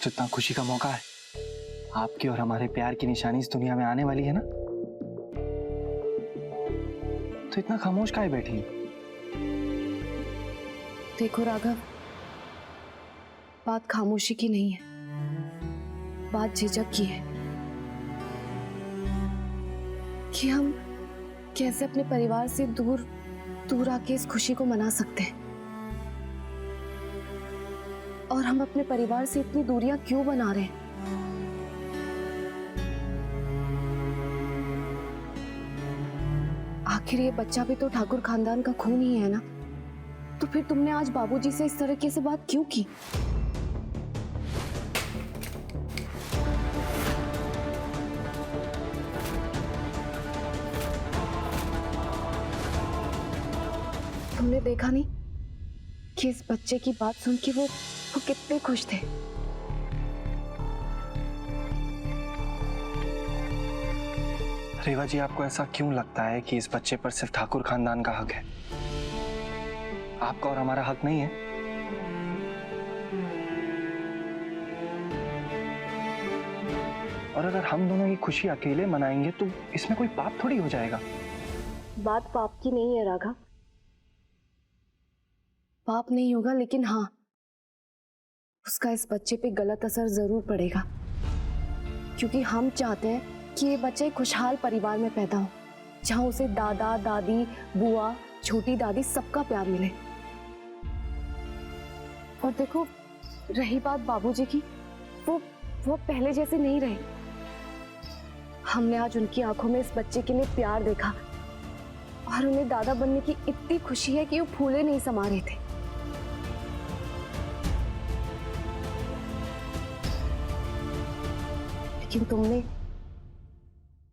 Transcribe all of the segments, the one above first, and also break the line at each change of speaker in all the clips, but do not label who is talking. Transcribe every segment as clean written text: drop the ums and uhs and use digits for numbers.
तो इतना खुशी का मौका है, आपकी और हमारे प्यार की निशानी इस दुनिया में आने वाली है ना, तो इतना खामोश काहे बैठी है?
देखो राघव, बात खामोशी की नहीं है, बात झिझक की है कि हम कैसे अपने परिवार से दूर दूर आके इस खुशी को मना सकते हैं, और हम अपने परिवार से इतनी दूरियां क्यों बना रहे हैं। आखिर ये बच्चा भी तो ठाकुर खानदान का खून ही है ना, तो फिर तुमने आज बाबूजी से इस तरीके से बात क्यों की? तुमने देखा नहीं कि इस बच्चे की बात सुन के वो कितने खुश थे।
रेवा जी, आपको ऐसा क्यों लगता है कि इस बच्चे पर सिर्फ ठाकुर खानदान का हक है, आपका और हमारा हक नहीं है? और अगर हम दोनों ये खुशी अकेले मनाएंगे तो इसमें कोई पाप थोड़ी हो जाएगा।
बात पाप की नहीं है राघव, पाप नहीं होगा, लेकिन हाँ, उसका इस बच्चे पे गलत असर जरूर पड़ेगा, क्योंकि हम चाहते हैं कि ये बच्चा एक खुशहाल परिवार में पैदा हो, जहां उसे दादा दादी बुआ छोटी दादी सबका प्यार मिले। और देखो, रही बात बाबूजी की, वो पहले जैसे नहीं रहे। हमने आज उनकी आंखों में इस बच्चे के लिए प्यार देखा, और उन्हें दादा बनने की इतनी खुशी है कि वो फूले नहीं समा रहे थे। लेकिन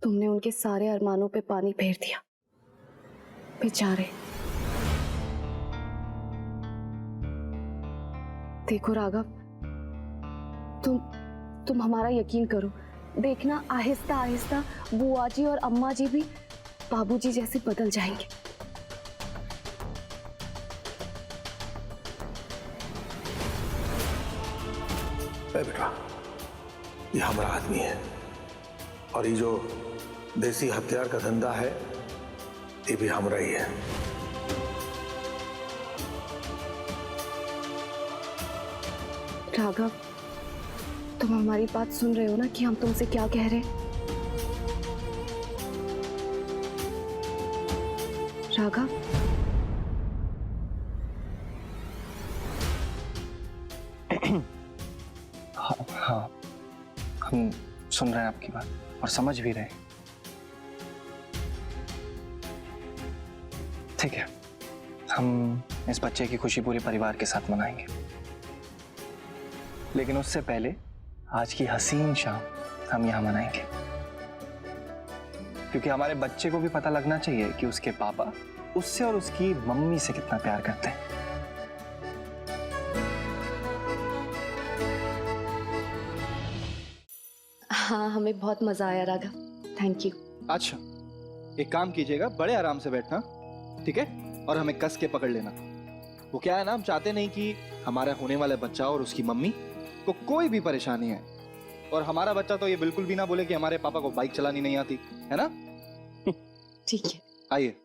तुमने उनके सारे अरमानों पे पानी फेर दिया, बेचारे। देखो राघव, तुम हमारा यकीन करो, देखना आहिस्ता आहिस्ता बुआ जी और अम्मा जी भी बाबूजी जैसे बदल जाएंगे।
बेटा, ये हमारा आदमी है, और ये जो देसी हथियार का धंधा है ये भी हमारा ही है।
राघव, तुम हमारी बात सुन रहे हो ना कि हम तुमसे क्या कह रहे हैं? राघव,
हाँ, हम सुन रहे हैं आपकी बात और समझ भी रहे हैं। ठीक है, हम इस बच्चे की खुशी पूरे परिवार के साथ मनाएंगे, लेकिन उससे पहले आज की हसीन शाम हम यहाँ मनाएंगे, क्योंकि हमारे बच्चे को भी पता लगना चाहिए कि उसके पापा उससे और उसकी मम्मी से कितना प्यार करते हैं।
हाँ, हमें बहुत मजा आया राघव, थैंक यू।
अच्छा, एक काम कीजिएगा, बड़े आराम से बैठना, ठीक है, और हमें कस के पकड़ लेना। वो क्या है ना, हम चाहते नहीं कि हमारा होने वाला बच्चा और उसकी मम्मी को कोई भी परेशानी है, और हमारा बच्चा तो ये बिल्कुल भी ना बोले कि हमारे पापा को बाइक चलानी नहीं आती है ना।
ठीक है,
आइए,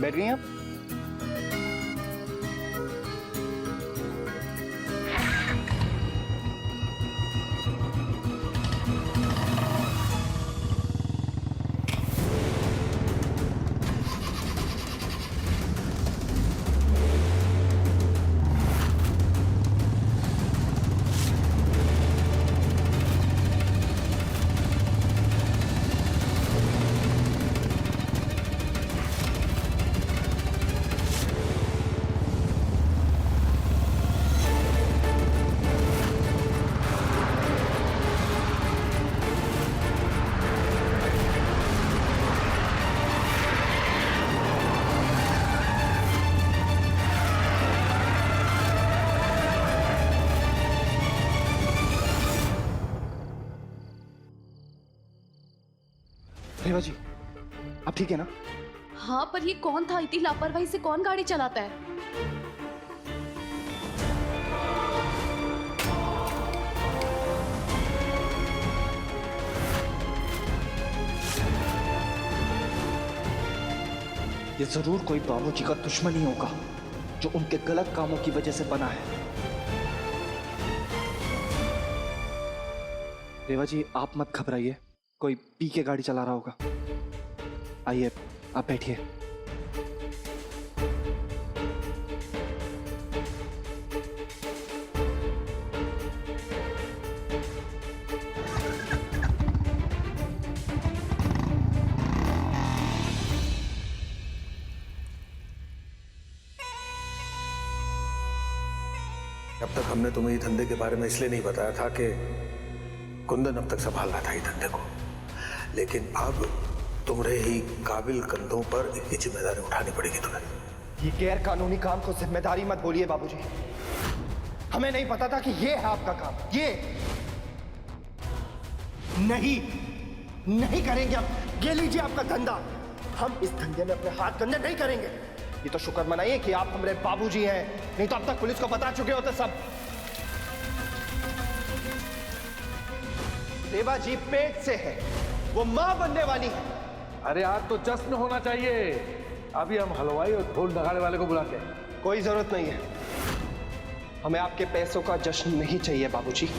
बैठ गई आप?
रेवा जी, आप ठीक है ना?
हाँ, पर ये कौन था? इतनी लापरवाही से कौन गाड़ी चलाता है?
ये जरूर कोई बाबूजी का दुश्मन ही होगा जो उनके गलत कामों की वजह से बना है। रेवा जी, आप मत घबराइए, कोई पी के गाड़ी चला रहा होगा। आइए, आप बैठिए।
अब तक हमने तुम्हें ये धंधे के बारे में इसलिए नहीं बताया था कि कुंदन अब तक संभाल रहा था ये धंधे को, लेकिन अब तुम्हारे ही काबिल कंधों पर इसकी जिम्मेदारी उठानी पड़ेगी तुम्हें।
ये गैर कानूनी काम को जिम्मेदारी मत बोलिए बाबूजी। हमें नहीं पता था कि ये है आपका काम। ये नहीं करेंगे अब। ये लीजिए आपका धंधा। हम इस धंधे में अपने हाथ गंदे नहीं करेंगे। ये तो शुक्र मनाइए कि आप हमारे बाबूजी हैं, नहीं तो अब तक पुलिस को बता चुके होते सब। रेवा जी पेट से है, वो मां बनने वाली है।
अरे आज तो जश्न होना चाहिए। अभी हम हलवाई और ढोल नगाड़े वाले को बुलाते हैं।
कोई जरूरत नहीं है, हमें आपके पैसों का जश्न नहीं चाहिए बाबूजी।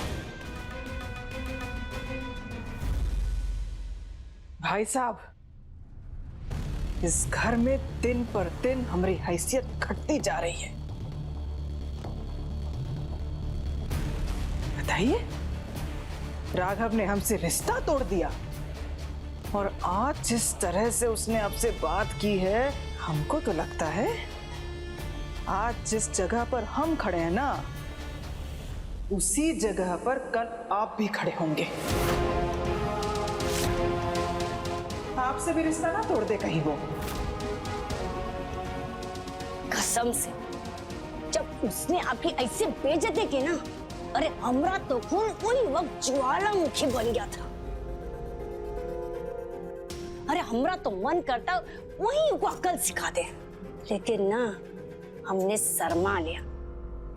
भाई साहब, इस घर में दिन पर दिन हमारी हैसियत घटती जा रही है। बताइए, राघव ने हमसे रिश्ता तोड़ दिया और आज जिस तरह से उसने आपसे बात की है, हमको तो लगता है आज जिस जगह पर हम खड़े हैं ना, उसी जगह पर कल आप भी खड़े होंगे। आपसे भी रिश्ता ना तोड़ दे कहीं वो।
कसम से जब उसने आपकी ऐसे बेइज्जती की ना, अरे हमरा तो खून उन वक्त ज्वालामुखी बन गया था। अरे हमरा तो मन करता वही को अक्ल सिखा दे, लेकिन ना हमने शर्मा लिया।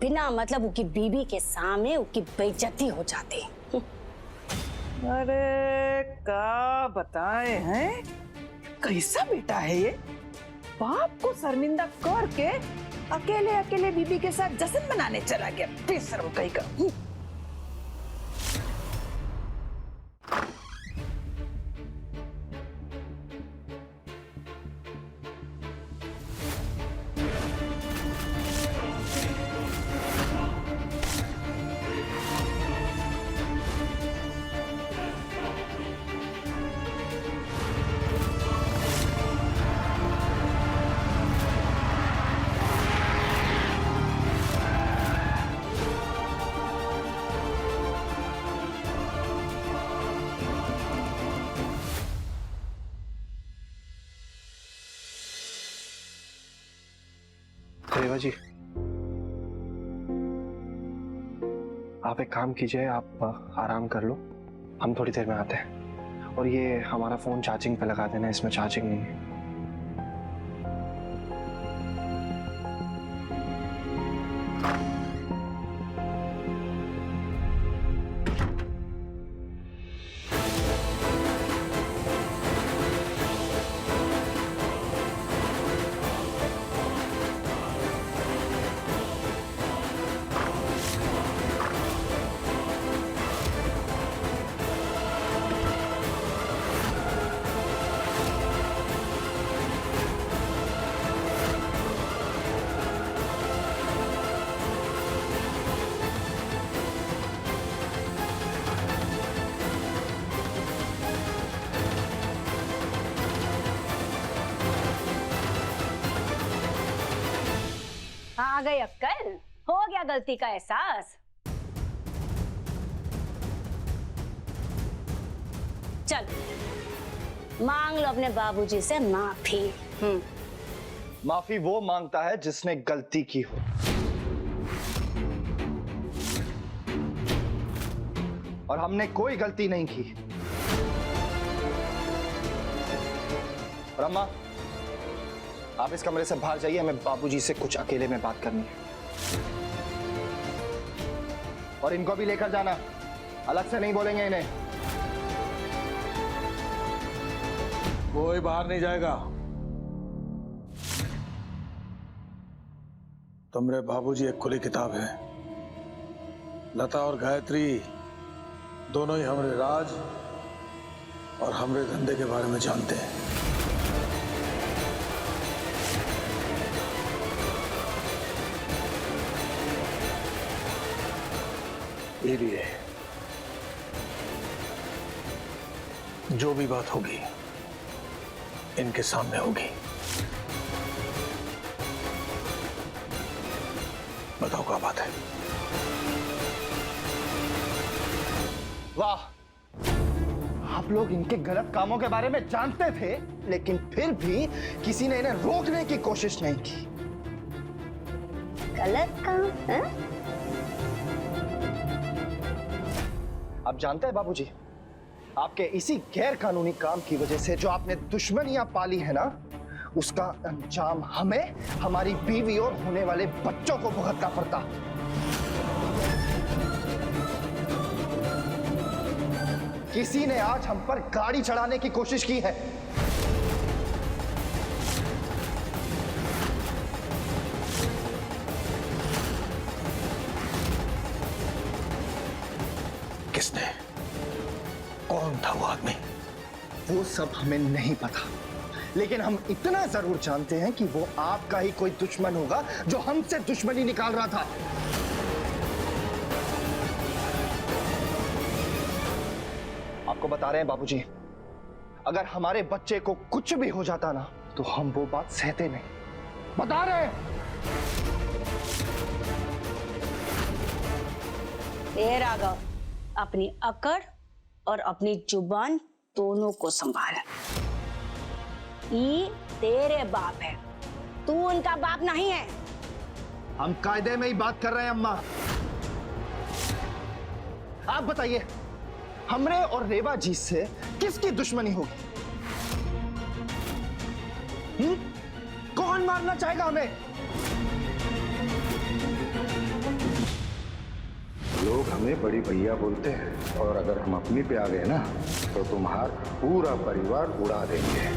बिना मतलब उसकी बीबी के सामने उसकी बेइज्जती हो जाती।
अरे क्या बताए हैं, कैसा बेटा है ये। बाप को शर्मिंदा करके अकेले अकेले बीबी के साथ जश्न मनाने चला गया। बेशर्म कहीं का।
रेवा जी, आप एक काम कीजिए, आप आराम कर लो, हम थोड़ी देर में आते हैं। और ये हमारा फोन चार्जिंग पे लगा देना, इसमें चार्जिंग नहीं है।
आ गई अक्कल, हो गया गलती का एहसास। चल मांग लो अपने बाबूजी से माफी।
माफी वो मांगता है जिसने गलती की हो। और हमने कोई गलती नहीं की। और अम्मा, आप इस कमरे से बाहर जाइए, हमें बाबूजी से कुछ अकेले में बात करनी है। और इनको भी लेकर जाना, अलग से नहीं बोलेंगे इन्हें।
कोई बाहर नहीं जाएगा।
तुमरे बाबूजी एक खुली किताब है। लता और गायत्री दोनों ही हमरे राज और हमरे धंधे के बारे में जानते हैं। ये लिए जो भी बात होगी इनके सामने होगी। बताओ क्या बात है?
वाह, आप लोग इनके गलत कामों के बारे में जानते थे, लेकिन फिर भी किसी ने इन्हें रोकने की कोशिश नहीं की।
गलत काम है?
आप जानते हैं बाबूजी, आपके इसी गैर कानूनी काम की वजह से जो आपने दुश्मनियां पाली है ना, उसका अंजाम हमें, हमारी बीवी और होने वाले बच्चों को भुगतना पड़ता। किसी ने आज हम पर गाड़ी चढ़ाने की कोशिश की है।
किसने? कौन था वो आदमी?
वो सब हमें नहीं पता, लेकिन हम इतना जरूर जानते हैं कि वो आपका ही कोई दुश्मन होगा जो हमसे दुश्मनी निकाल रहा था। आपको बता रहे हैं बाबूजी, अगर हमारे बच्चे को कुछ भी हो जाता ना, तो हम वो बात सहते नहीं। बता रहे हैं।
ए राघव, अपनी अकड़ और अपनी जुबान दोनों को संभाल। ये तेरे बाप है, तू उनका बाप नहीं है।
हम कायदे में ही बात कर रहे हैं अम्मा। आप बताइए, हमरे और रेवा जी से किसकी दुश्मनी होगी? कौन मारना चाहेगा हमें?
लोग हमें बड़ी भैया बोलते हैं, और अगर हम अपनी पे आ गए ना तो तुम्हारा पूरा परिवार उड़ा देंगे।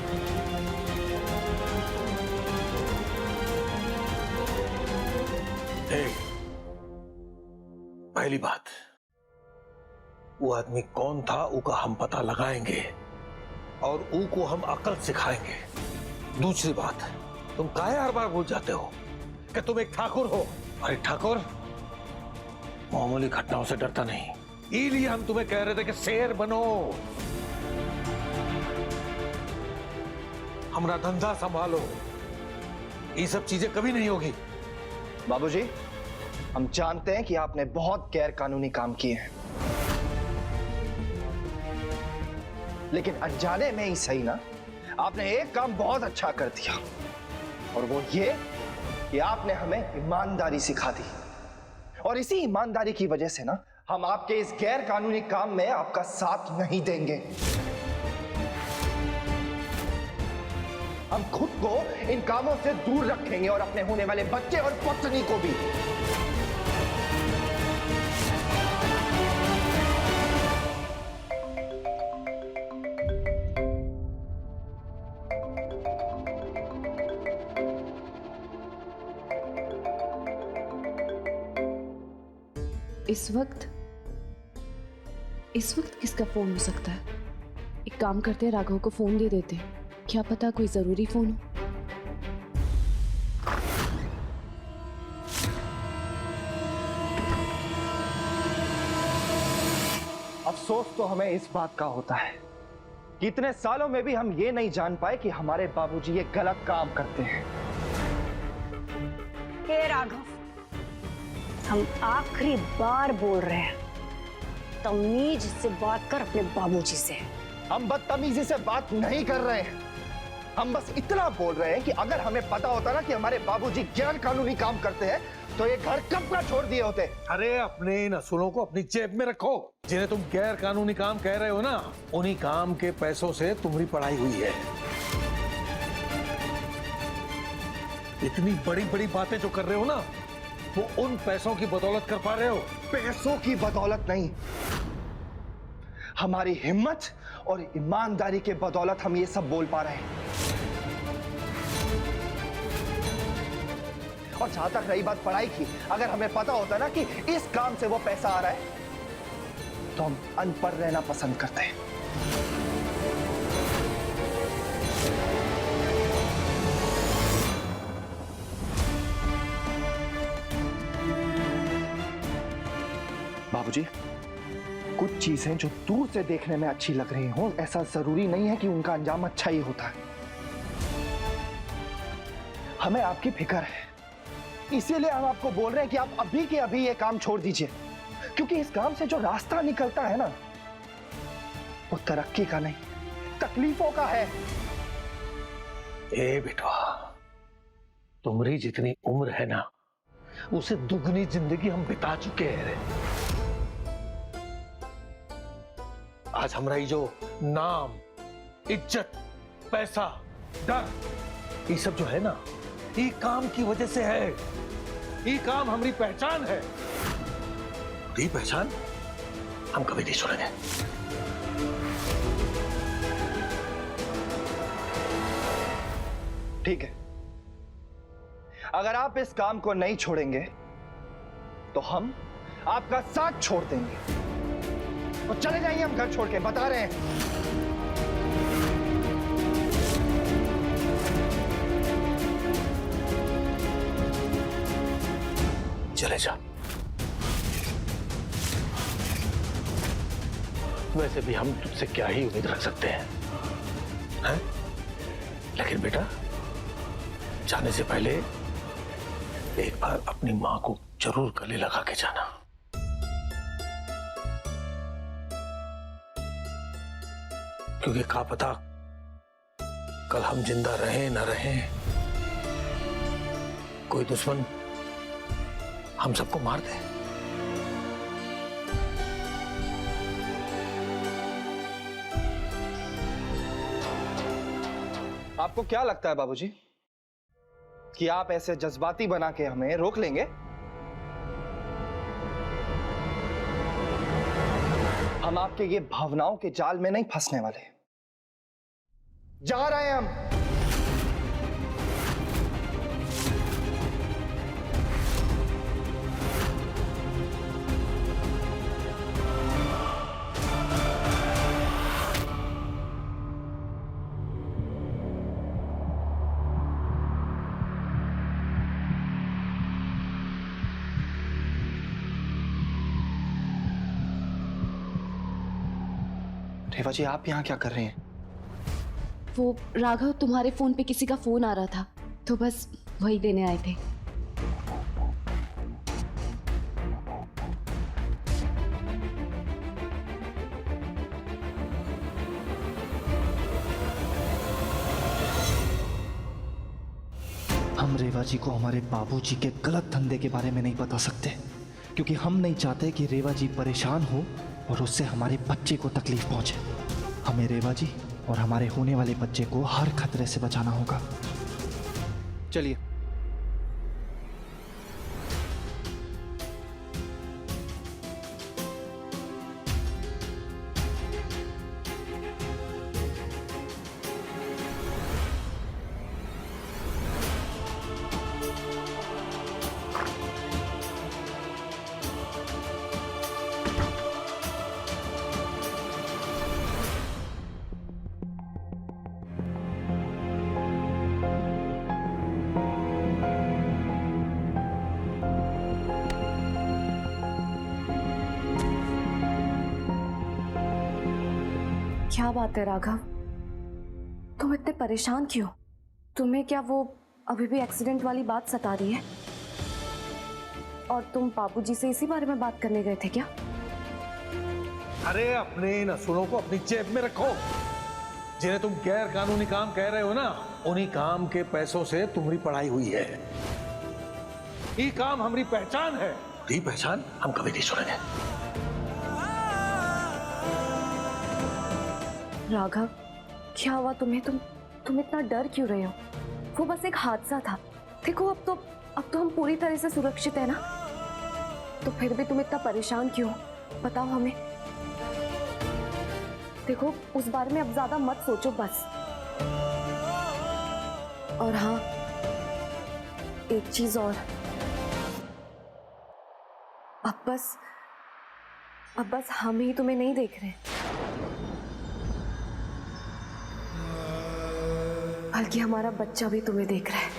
पहली बात, वो आदमी कौन था उसका हम पता लगाएंगे और ऊ को हम अकल सिखाएंगे। दूसरी बात, तुम काहे हर बार भूल जाते हो कि तुम एक ठाकुर हो? अरे ठाकुर मामूली घटनाओं से डरता नहीं, इसलिए हम तुम्हें कह रहे थे कि शेर बनो, हमारा धंधा संभालो। ये सब चीजें कभी नहीं होगी।
बाबूजी, हम जानते हैं कि आपने बहुत गैर कानूनी काम किए हैं, लेकिन अनजाने में ही सही ना, आपने एक काम बहुत अच्छा कर दिया, और वो ये कि आपने हमें ईमानदारी सिखा दी। और इसी ईमानदारी की वजह से ना, हम आपके इस गैर कानूनी काम में आपका साथ नहीं देंगे। हम खुद को इन कामों से दूर रखेंगे और अपने होने वाले बच्चे और पत्नी को भी।
इस वक्त किसका फोन हो सकता है? एक काम करते हैं, राघव को फोन दे देते हैं, क्या पता कोई जरूरी फोन हो।
अफसोस तो हमें इस बात का होता है कि इतने सालों में भी हम ये नहीं जान पाए कि हमारे बाबूजी ये गलत काम करते हैं।
हे राघव, हम आखिरी बार बोल रहे हैं, तमीज से बात कर अपने बाबूजी से।
हम बदतमीजी से बात नहीं कर रहे हैं, हम बस इतना बोल रहे हैं कि अगर हमें पता होता ना कि हमारे बाबूजी गैर कानूनी काम करते हैं, तो ये घर कब का छोड़ दिए होते।
अरे अपने इन असूलों को अपनी जेब में रखो। जिन्हें तुम गैर कानूनी काम कह रहे हो ना, उन्हीं काम के पैसों से तुम्हारी पढ़ाई हुई है। इतनी बड़ी बड़ी बातें जो कर रहे हो ना, वो उन पैसों की बदौलत कर पा रहे हो।
पैसों की बदौलत नहीं, हमारी हिम्मत और ईमानदारी के बदौलत हम ये सब बोल पा रहे हैं। और जहां तक रही बात पढ़ाई की, अगर हमें पता होता ना कि इस काम से वो पैसा आ रहा है, तो हम अनपढ़ रहना पसंद करते हैं। बाबूजी, कुछ चीजें जो दूर से देखने में अच्छी लग रही हो, ऐसा जरूरी नहीं है कि उनका अंजाम अच्छा ही होता है। हमें आपकी फिक्र है, इसीलिए हम आपको बोल रहे हैं कि आप अभी के अभी ये काम छोड़ दीजिए, क्योंकि इस काम से जो रास्ता निकलता है ना, वो तरक्की का नहीं, तकलीफों का है।
ए बेटा, तुम्हारी जितनी उम्र है ना, उसे दुगनी जिंदगी हम बिता चुके हैं। आज हमारा ये जो नाम, इज्जत, पैसा, डर, ये सब जो है ना, ये काम की वजह से है। ये काम हमारी पहचान है। ये पहचान हम कभी नहीं छोड़ेंगे।
ठीक है, अगर आप इस काम को नहीं छोड़ेंगे तो हम आपका साथ छोड़ देंगे। तो चले जाइए, हम घर छोड़ के बता रहे हैं।
चले जा। वैसे भी हम तुझसे क्या ही उम्मीद रख सकते हैं? लेकिन बेटा, जाने से पहले एक बार अपनी मां को जरूर गले लगा के जाना। क्योंकि क्या पता कल हम जिंदा रहें न रहें, कोई दुश्मन हम सबको मार दे।
आपको क्या लगता है बाबूजी कि आप ऐसे जज्बाती बना के हमें रोक लेंगे? हम आपके ये भावनाओं के जाल में नहीं फंसने वाले। जा रहे हैं हम। रेवा जी, आप यहाँ क्या कर रहे हैं?
वो राघव, तुम्हारे फोन पे किसी का फोन आ रहा था, तो बस वही देने आए थे।
हम रेवा जी को हमारे बाबूजी के गलत धंधे के बारे में नहीं बता सकते, क्योंकि हम नहीं चाहते कि रेवा जी परेशान हो और उससे हमारे बच्चे को तकलीफ पहुंचे। हमें रेवा जी और हमारे होने वाले बच्चे को हर खतरे से बचाना होगा। चलिए।
क्या बात है राघव, तुम इतने परेशान क्यों? तुम्हें क्या वो अभी भी एक्सीडेंट वाली बात सता रही है? और तुम बाबूजी से इसी बारे में बात करने गए थे क्या?
अरे अपने इन असूलों को अपनी जेब में रखो। जिन्हें तुम गैर कानूनी काम कह रहे हो ना, उन्हीं काम के पैसों से तुम्हारी पढ़ाई हुई है। ये काम हमारी पहचान है।
ये पहचान हम कभी नहीं छोड़ेंगे।
राघव, क्या हुआ तुम्हें? तुम इतना डर क्यों रहे हो? वो बस एक हादसा था। देखो, अब तो हम पूरी तरह से सुरक्षित है ना, तो फिर भी तुम इतना परेशान क्यों? बताओ हमें। देखो, उस बारे में अब ज्यादा मत सोचो बस। और हाँ, एक चीज और, अब बस हम ही तुम्हें नहीं देख रहे, बल्कि हमारा बच्चा भी तुम्हें देख रहा है।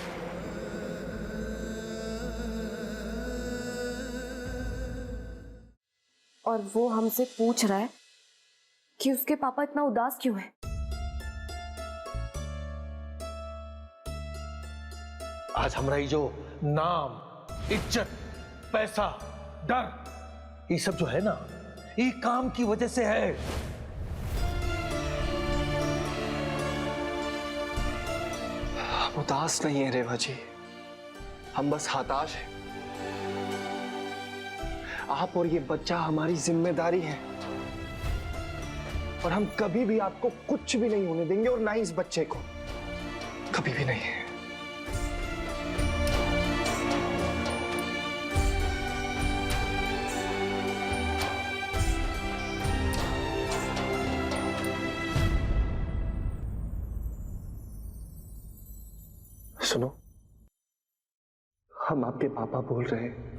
और वो हमसे पूछ रहा है कि उसके पापा इतना उदास क्यों हैं।
आज हमारा ये जो नाम, इज्जत, पैसा, डर, ये सब जो है ना, ये काम की वजह से है।
हम उदास नहीं है रेवा जी, हम बस हताश हैं। आप और ये बच्चा हमारी जिम्मेदारी है और हम कभी भी आपको कुछ भी नहीं होने देंगे, और ना ही इस बच्चे को, कभी भी नहीं। सुनो, हम आपके पापा बोल रहे हैं।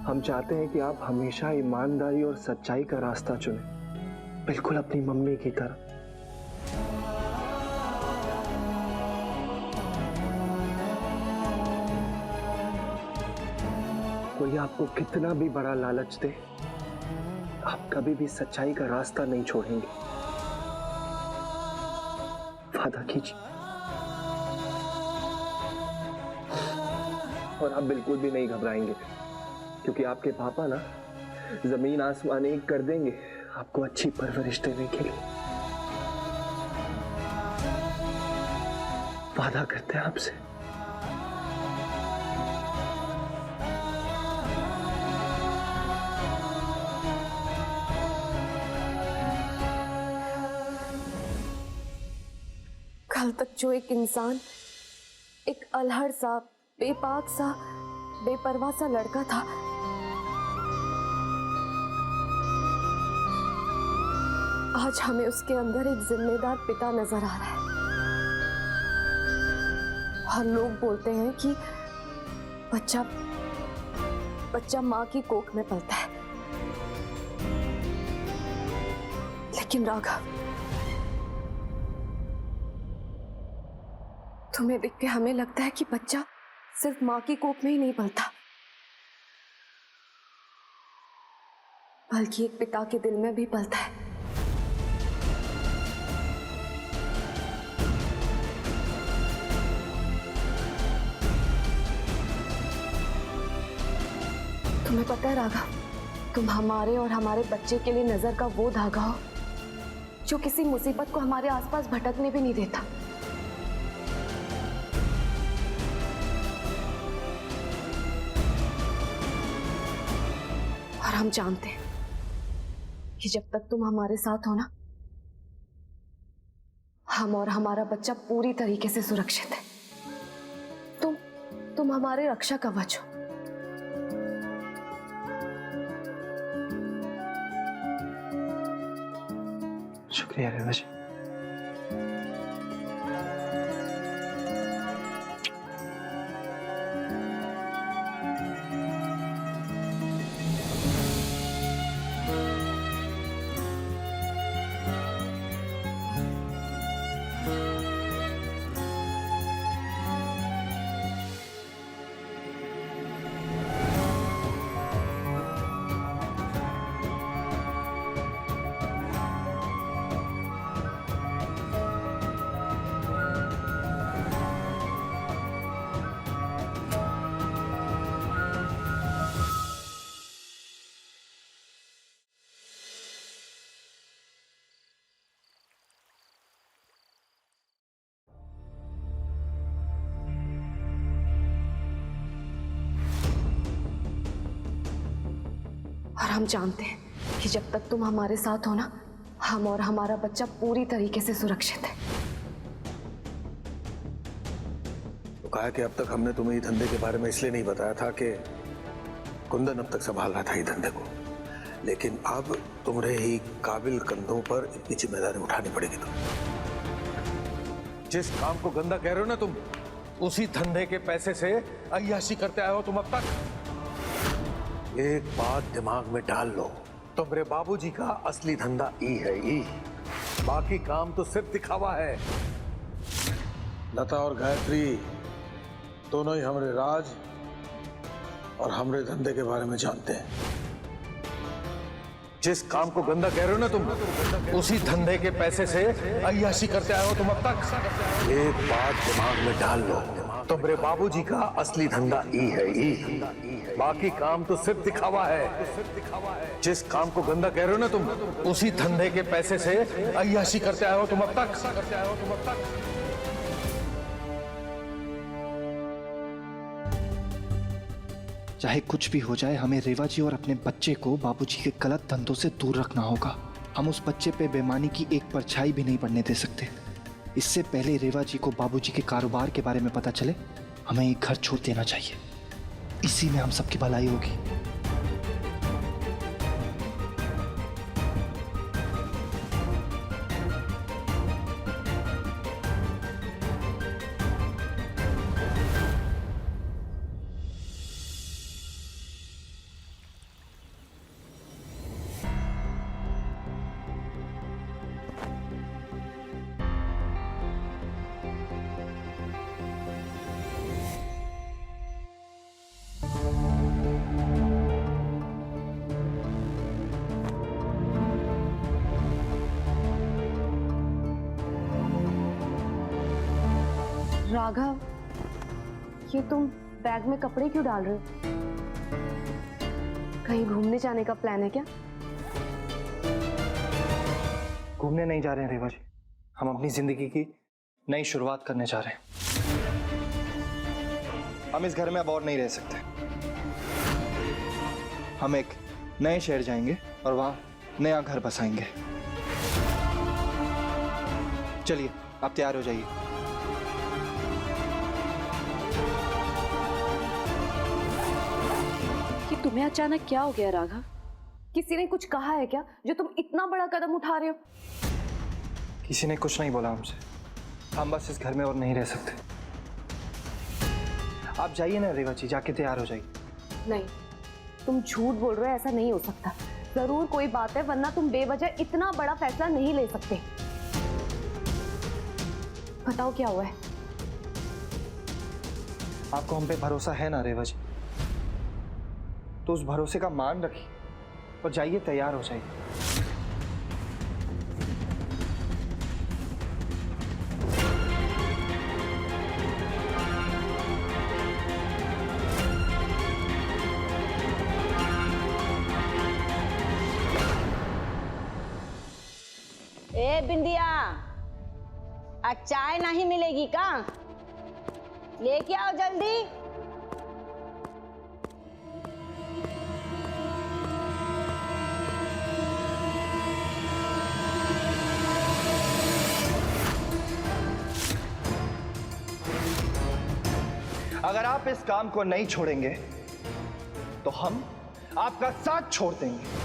हम चाहते हैं कि आप हमेशा ईमानदारी और सच्चाई का रास्ता चुनें, बिल्कुल अपनी मम्मी की तरह। कोई आपको कितना भी बड़ा लालच दे, आप कभी भी सच्चाई का रास्ता नहीं छोड़ेंगे। वादा कीजिए। और आप बिल्कुल भी नहीं घबराएंगे, क्योंकि आपके पापा ना जमीन आसमान एक कर देंगे आपको अच्छी परवरिश देने के लिए। वादा करते हैं आपसे।
कल तक जो एक इंसान, एक अल्हड़ सा, बेपाक सा, बेपरवाह सा लड़का था, आज हमें उसके अंदर एक जिम्मेदार पिता नजर आ रहा है। और लोग बोलते हैं कि बच्चा माँ की कोख में पलता है, लेकिन राघव, तुम्हें देख के हमें लगता है कि बच्चा सिर्फ माँ की कोख में ही नहीं पलता, बल्कि एक पिता के दिल में भी पलता है। तुम्हें पता है राघव, तुम हमारे और हमारे बच्चे के लिए नजर का वो धागा हो जो किसी मुसीबत को हमारे आसपास भटकने भी नहीं देता। और हम जानते हैं कि जब तक तुम हमारे साथ हो ना, हम और हमारा बच्चा पूरी तरीके से सुरक्षित है। तुम हमारे रक्षा कवच हो।
शुक्रिया रेवा जी।
और हम जानते हैं कि जब तक तुम हमारे साथ हो ना, हम और हमारा बच्चा पूरी तरीके से सुरक्षित है।
तो कहा कि अब तक हमने तुम्हें ये धंधे के बारे में इसलिए नहीं बताया था कि कुंदन अब तक संभाल रहा था ये धंधे को, लेकिन अब तुम्हारे ही काबिल कंधों पर इतनी जिम्मेदारी उठानी पड़ेगी तुम्हें।
जिस काम को गंदा कह रहे हो ना तुम, उसी धंधे के पैसे से अय्याशी करते आए हो तुम अब तक। एक बात दिमाग में डाल लो, तुम्हारे बाबूजी का असली धंधा ई है ई, बाकी काम तो सिर्फ दिखावा है। लता और गायत्री दोनों ही हमारे राज और हमारे धंधे के बारे में जानते हैं। जिस काम को गंदा कह रहे हो ना तुम, उसी धंधे के पैसे से अय्याशी करते आए हो तुम अब तक। एक बात दिमाग में डाल लो, तुम्हारे बाबूजी का असली धंधा ई है ई, बाकी काम तो सिर्फ दिखावा है। जिस काम को गंदा कह रहे हो ना तुम, उसी धंधे के पैसे से अय्याशी करते आए हो तुम अब तक।
चाहे कुछ भी हो जाए, हमें रेवा जी और अपने बच्चे को बाबूजी के गलत धंधों से दूर रखना होगा। हम उस बच्चे पे बेईमानी की एक परछाई भी नहीं पड़ने दे सकते। इससे पहले रेवा जी को बाबूजी के कारोबार के बारे में पता चले, हमें ये घर छोड़ देना चाहिए। इसी में हम सबकी भलाई होगी।
राघव, ये तुम बैग में कपड़े क्यों डाल रहे हो? कहीं घूमने जाने का प्लान है क्या?
घूमने नहीं जा रहे हैं रेवा जी, हम अपनी जिंदगी की नई शुरुआत करने जा रहे हैं। हम इस घर में अब और नहीं रह सकते। हम एक नए शहर जाएंगे और वहां नया घर बसाएंगे। चलिए, आप तैयार हो जाइए।
तुम्हें अचानक क्या हो गया राघव? किसी ने कुछ कहा है क्या जो तुम इतना बड़ा कदम उठा रहे हो?
किसी ने कुछ नहीं बोला हमसे, हम बस इस घर में और नहीं रह सकते। आप जाइए ना रेवा जी, जाके तैयार हो जाइए।
नहीं, तुम झूठ बोल रहे हो, ऐसा नहीं हो सकता। जरूर कोई बात है, वरना तुम बेवजह इतना बड़ा फैसला नहीं ले सकते। बताओ क्या हुआ है?
आपको हम पे भरोसा है ना रेवा जी, तो उस भरोसे का मान रखिए और जाइए, तैयार हो जाइए।
ए बिंदिया, आज चाय नहीं मिलेगी का? लेके आओ जल्दी।
अगर आप इस काम को नहीं छोड़ेंगे तो हम आपका साथ छोड़ देंगे।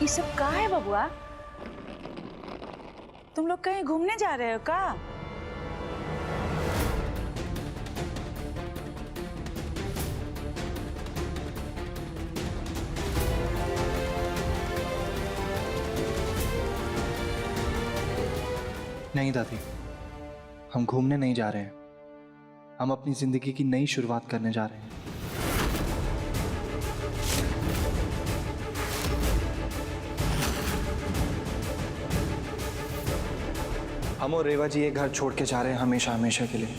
ये सब कहाँ है बबुआ? तुम लोग कहीं घूमने जा रहे हो का?
नहीं दादी, हम घूमने नहीं जा रहे हैं। हम अपनी जिंदगी की नई शुरुआत करने जा रहे हैं। हम और रेवा जी ये घर छोड़ के जा रहे हैं हमेशा हमेशा के लिए।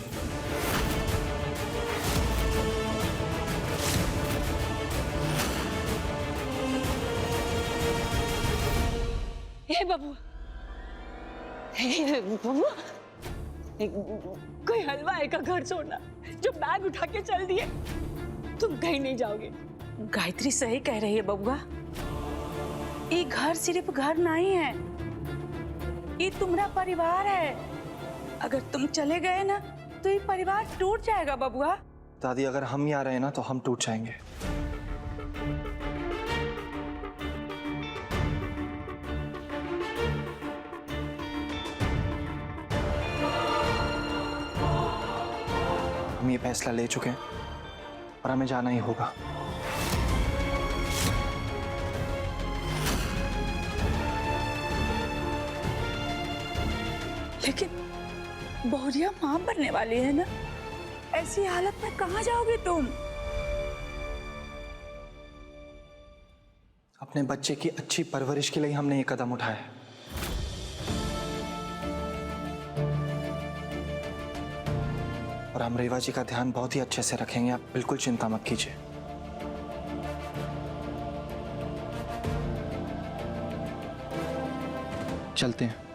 हे बबुआ, बबुआ, कोई हलवाई का घर छोड़ना जो बैग उठा के चल दिए। तुम कहीं नहीं जाओगे।
गायत्री सही कह रही है बबुआ। ये घर सिर्फ घर नहीं है, ये तुम्हारा परिवार है। अगर तुम चले गए ना तो ये परिवार टूट जाएगा बबुआ।
दादी अगर हम यहाँ रहे ना तो हम टूट जाएंगे। हम ये फैसला ले चुके हैं और हमें जाना ही होगा।
लेकिन बहुरिया मां बनने वाली है ना, ऐसी हालत में कहाँ जाओगे तुम?
अपने बच्चे की अच्छी परवरिश के लिए हमने ये कदम उठाया है। और हम रेवा जी का ध्यान बहुत ही अच्छे से रखेंगे, आप बिल्कुल चिंता मत कीजिए। चलते हैं।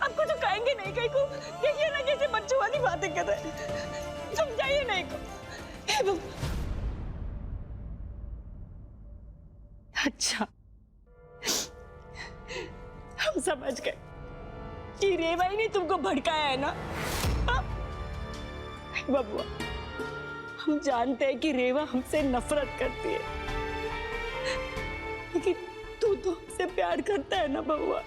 आपको तो कहेंगे नहीं कहीं को, देखिए ना कैसे बच्चों वाली बातें कर रहे हैं। समझाइए नहीं को। अच्छा, हम समझ गए कि रेवा ही ने तुमको भड़काया है ना। बबुआ, हम जानते हैं कि रेवा हमसे नफरत करती है, लेकिन तू तो हमसे प्यार करता है ना बबुआ।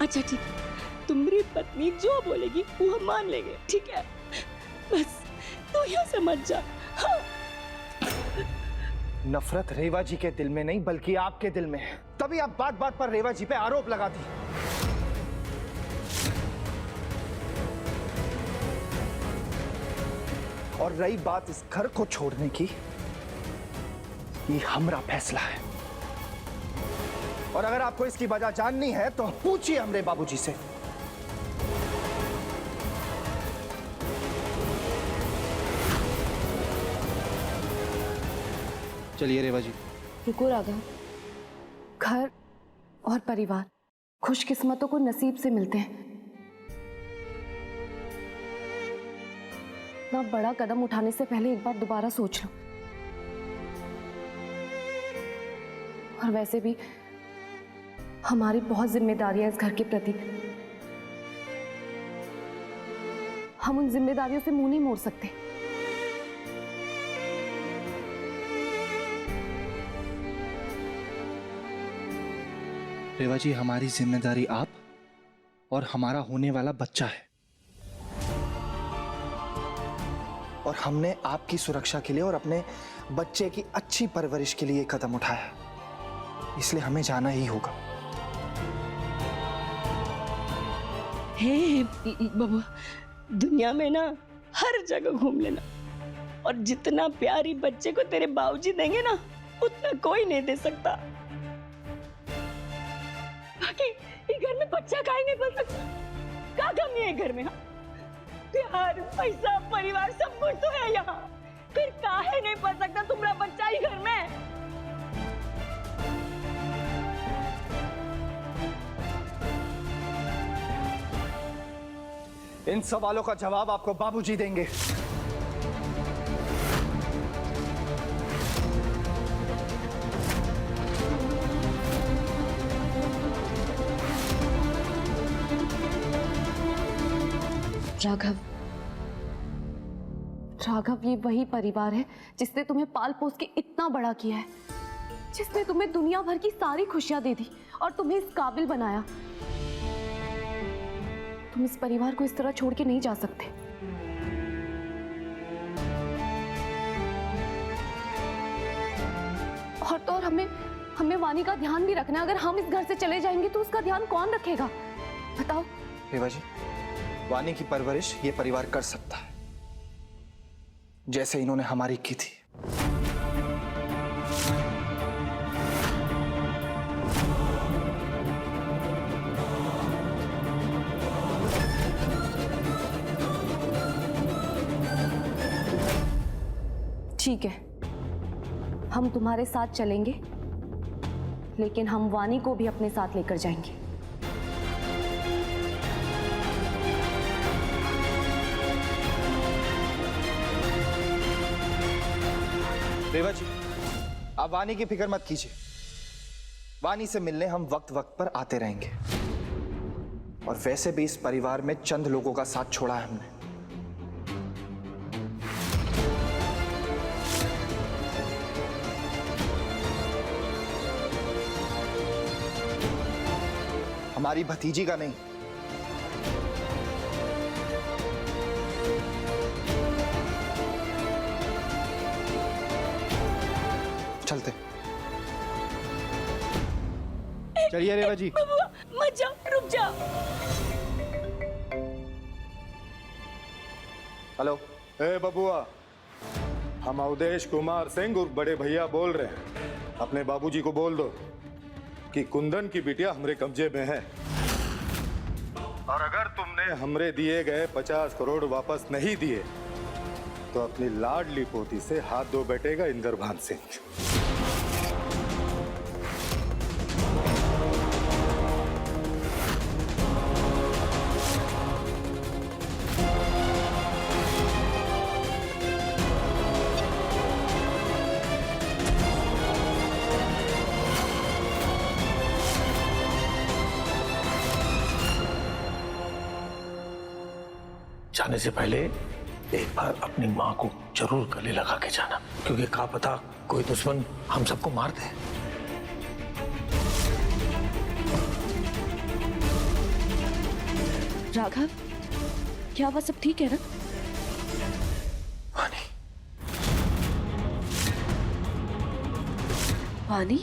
अच्छा ठीक है, तुम्हारी पत्नी जो बोलेगी वो हम मान लेंगे, ठीक है? बस तू यह समझ जा। हाँ।
नफरत रेवा जी के दिल में नहीं बल्कि आपके दिल में है, तभी आप बात बात पर रेवा जी पे आरोप लगाती। और रही बात इस घर को छोड़ने की, ये हमारा फैसला है। और अगर आपको इसकी वजह जाननी है तो पूछिए हमरे बाबूजी से।
चलिए रेवा जी।
रुको राघव, घर और परिवार खुशकिस्मतों को नसीब से मिलते हैं। इतना बड़ा कदम उठाने से पहले एक बार दोबारा सोच लो। और वैसे भी हमारी बहुत जिम्मेदारियां इस घर के प्रति, हम उन जिम्मेदारियों से मुंह नहीं मोड़ सकते।
रेवा जी, हमारी जिम्मेदारी आप और हमारा होने वाला बच्चा है, और हमने आपकी सुरक्षा के लिए और अपने बच्चे की अच्छी परवरिश के लिए कदम उठाया, इसलिए हमें जाना ही होगा।
हे बाबा, दुनिया में ना हर जगह घूम लेना, और जितना प्यारी बच्चे को तेरे बाबूजी देंगे ना, उतना कोई नहीं दे सकता। बाकी ये घर में बच्चा काहे नहीं पल सकता? क्या कमी है घर में? हाँ, प्यार, पैसा, परिवार सब कुछ तो है यहाँ, फिर काहे नहीं पल सकता तुम्हारा बच्चा ही घर में?
इन सवालों का जवाब आपको बाबूजी देंगे।
राघव, राघव, ये वही परिवार है जिसने तुम्हें पाल पोस के इतना बड़ा किया है, जिसने तुम्हें दुनिया भर की सारी खुशियां दे दी और तुम्हें इस काबिल बनाया। तुम इस परिवार को इस तरह छोड़ के नहीं जा सकते। और तो और हमें वानी का ध्यान भी रखना है। अगर हम इस घर से चले जाएंगे तो उसका ध्यान कौन रखेगा? बताओ।
रेवा जी, वानी की परवरिश ये परिवार कर सकता है, जैसे इन्होंने हमारी की थी।
ठीक है, हम तुम्हारे साथ चलेंगे, लेकिन हम वानी को भी अपने साथ लेकर जाएंगे।
रेवा जी, आप वानी की फिक्र मत कीजिए। वानी से मिलने हम वक्त वक्त पर आते रहेंगे। और वैसे भी इस परिवार में चंद लोगों का साथ छोड़ा है हमने। हमारी भतीजी का नहीं। चलते। चलिए रेवा जी।
बबुआ मत जाओ, रुक जाओ।
हेलो।
ए बबुआ, हम अवधेश कुमार सिंह और बड़े भैया बोल रहे हैं। अपने बाबूजी को बोल दो कि कुंदन की बिटिया हमरे कब्जे में है, और अगर तुमने हमरे दिए गए 50 करोड़ वापस नहीं दिए तो अपनी लाडली पोती से हाथ धो बैठेगा इंद्रभान सिंह।
जाने से पहले एक बार अपनी माँ को जरूर गले लगा के जाना, क्योंकि क्या पता कोई दुश्मन हम सबको मार दे।
राघव, क्या वह सब ठीक है ना?
वानी,
वानी?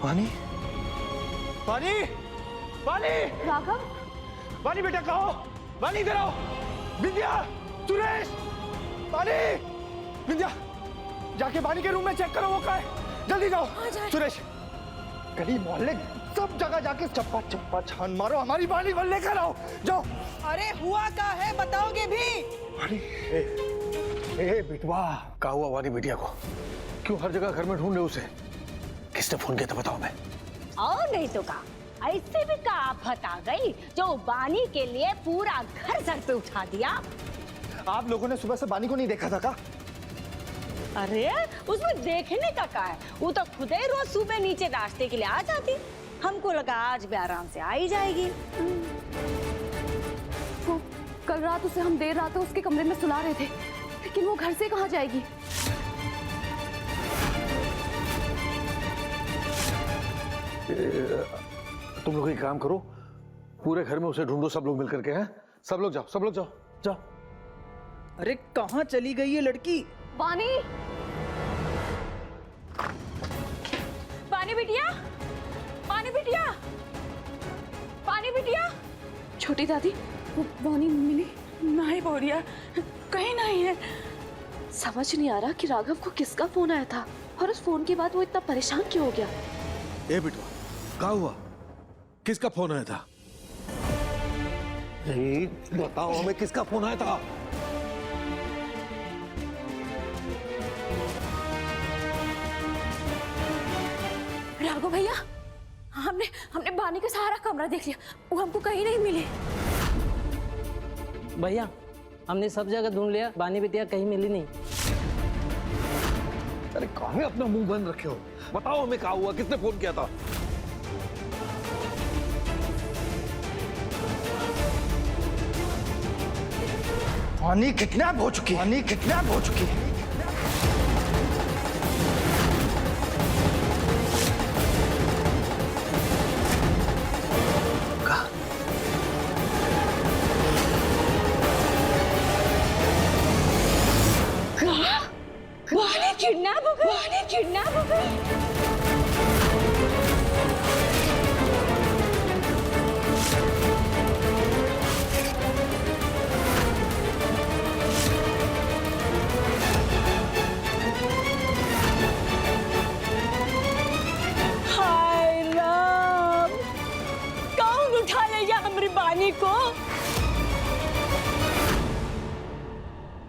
वानी? वानी? वानी?
राघव?
वानी बेटा कहो। वानी इधर आओ। विद्या, सुरेश, वानी, विद्या, जाके वानी के रूम में चेक करो वो कहाँ है। जल्दी जाओ। सुरेश, गली मोहल्ले सब जगह जाके चप्पा चप्पा छान मारो, हमारी वानी को लेकर आओ। जाओ।
अरे हुआ क्या है बताओगे भी?
वानी, ए बिटवा, क्या हुआ वानी बिटिया को? क्यों हर जगह घर में ढूंढ रहे उसे? किसने फोन किया था बताओ मैं।
और नहीं तो का, ऐसे भी का आफत आ गई जो बानी के लिए पूरा घर सर पे उठा दिया।
आप लोगों ने सुबह से वानी को नहीं देखा था का?
अरे उसमें देखने का क्या है, वो तो खुद ही रोज सुबह नीचे नाश्ते के लिए आ जाती। हमको लगा आज भी आराम से आ ही जाएगी।
वो कल रात उसे हम देर रात उसके कमरे में सुला रहे थे, लेकिन वो घर से कहाँ जाएगी?
तुम लोग एक काम करो, पूरे घर में उसे ढूंढो, सब लोग मिलकर के। हैं, सब लोग जाओ, सब लोग जाओ, जाओ।
अरे कहाँ चली गई ये लड़की?
वानी?
पानी बिटिया, पानी बिटिया, पानी बिटिया।
छोटी दादी, वो वानी मिली?
नहीं बोरिया, कहीं नहीं है।
समझ नहीं आ रहा कि राघव को किसका फोन आया था, और उस फोन के बाद वो इतना परेशान क्यों हो गया।
ए बिटवा, क्या हुआ? किसका फोन आया था?
बताओ हमें, किसका फोन आया था?
राघव भैया, हमने बानी का सारा कमरा देख लिया, वो हमको कहीं नहीं मिले।
भैया, हमने सब जगह ढूंढ लिया, बानी बिटिया कहीं मिली नहीं।
अरे कहाँ अपना मुंह बंद रखे हो? बताओ हमें क्या हुआ, किसने फोन किया था?
वानी किडनैप हो चुकी है। वानी किडनैप हो चुकी है।
वानी किडनैप हो गई, वानी किडनैप हो गई। हाय राम, कौन उठा ले जा हमारी बानी को?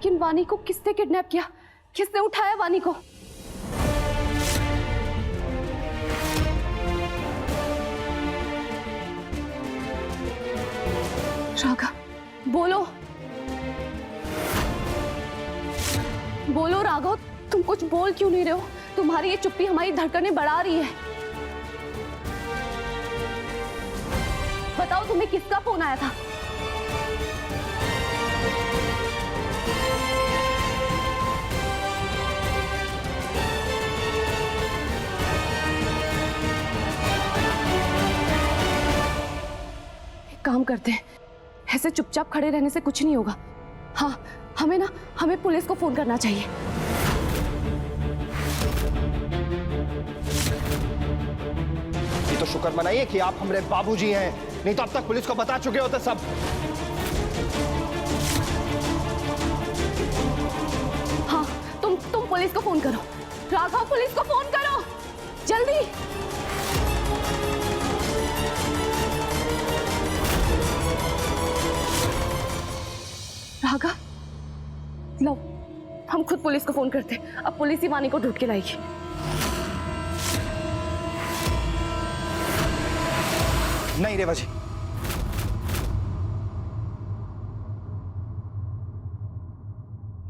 किन वानी को किसने किडनैप किया? किसने उठाया वानी को? राघव, बोलो बोलो राघव, तुम कुछ बोल क्यों नहीं रहे हो? तुम्हारी ये चुप्पी हमारी धड़कनें बढ़ा रही है। बताओ तुम्हें किसका फोन आया था? एक काम करते हैं, ऐसे चुपचाप खड़े रहने से कुछ नहीं होगा। हाँ, हमें पुलिस को फोन करना चाहिए।
ये तो शुक्र मनाइए कि आप हमारे बाबूजी हैं, नहीं तो अब तक पुलिस को बता चुके होते सब।
हाँ, तुम पुलिस को फोन करो। राघव, पुलिस को फोन करो जल्दी। राघव, लो, हम खुद पुलिस को फोन करते। अब पुलिस ही वानी को ढूंढ के लाएगी।
नहीं रेवा जी,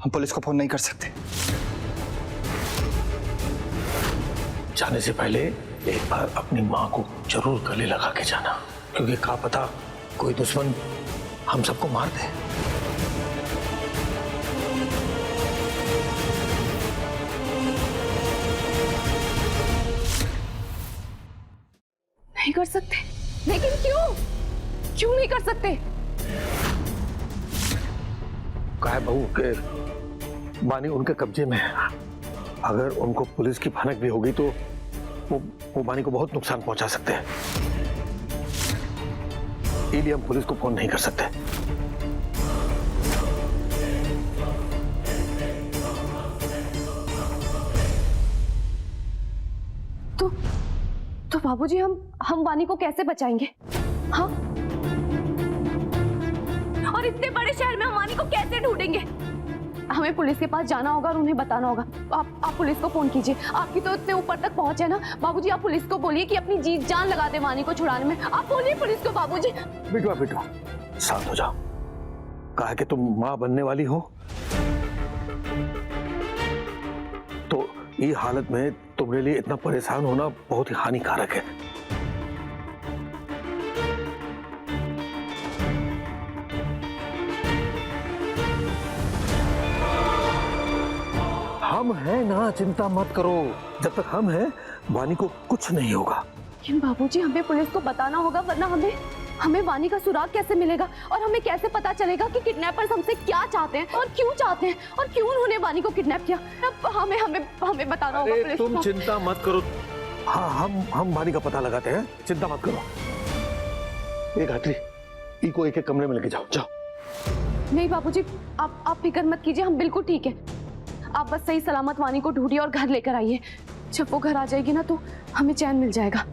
हम पुलिस को फोन नहीं कर सकते।
जाने से पहले एक बार अपनी माँ को जरूर गले लगा के जाना, क्योंकि क्या पता कोई दुश्मन हम सबको मार दे।
नहीं कर सकते? लेकिन क्यों नहीं कर सकते?
काय बहू के बानी उनके कब्जे में है। अगर उनको पुलिस की भनक भी होगी तो वो बानी को बहुत नुकसान पहुंचा सकते हैं। इसलिए हम पुलिस को फोन नहीं कर सकते।
तो बाबूजी, हम वानी को कैसे बचाएंगे? हाँ, और इतने बड़े शहर में हम वानी को कैसे ढूंढेंगे? हमें पुलिस के पास जाना होगा और उन्हें बताना होगा। आप पुलिस को फोन कीजिए। आपकी तो इतने ऊपर तक पहुंच है ना बाबूजी। आप पुलिस को बोलिए कि अपनी जीत जान लगा दे वानी को छुड़ाने में। आप बोलिए पुलिस को बाबूजी।
बिटवा शांत हो जाओ। कहा कि तुम माँ बनने वाली हो, तो ये हालत में तुम्हारे लिए इतना परेशान होना बहुत ही हानिकारक है। हम हैं ना, चिंता मत करो। जब तक हम हैं वानी को कुछ नहीं होगा।
लेकिन बाबूजी, हमें पुलिस को बताना होगा, वरना हमें वानी का सुराग कैसे मिलेगा? और हमें कैसे पता चलेगा कि किडनैपर्स हमसे क्या चाहते हैं और क्यों चाहते हैं और क्यों उन्होंने वानी को किडनैप किया? अब हमें बताना होगा पुलिस को।
तुम चिंता मत करो। हाँ, हम वानी का पता लगाते हैं, चिंता मत करो। एक हाथी इको एक कमरे में लेके जाओ।
नहीं बाबूजी, आप फिक्र मत कीजिए, हम बिल्कुल ठीक है। आप बस सही सलामत वानी को ढूंढिए और घर लेकर आइए। जब वो घर आ जाएगी ना तो हमें चैन मिल जाएगा।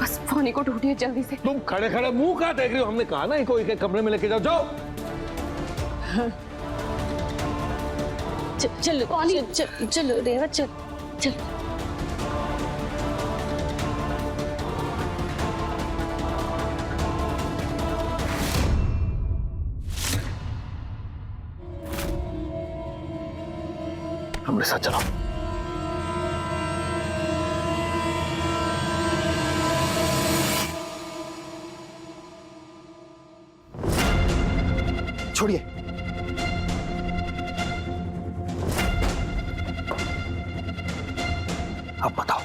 बस वानी को ढूंढिए जल्दी से।
तुम खड़े खड़े मुंह क्या देख रही हो? हमने कहा ना इको एक कमरे में लेके जाओ।
चलो रेवा, चल।
हमारे साथ चलो।
छोड़िए।
अब बताओ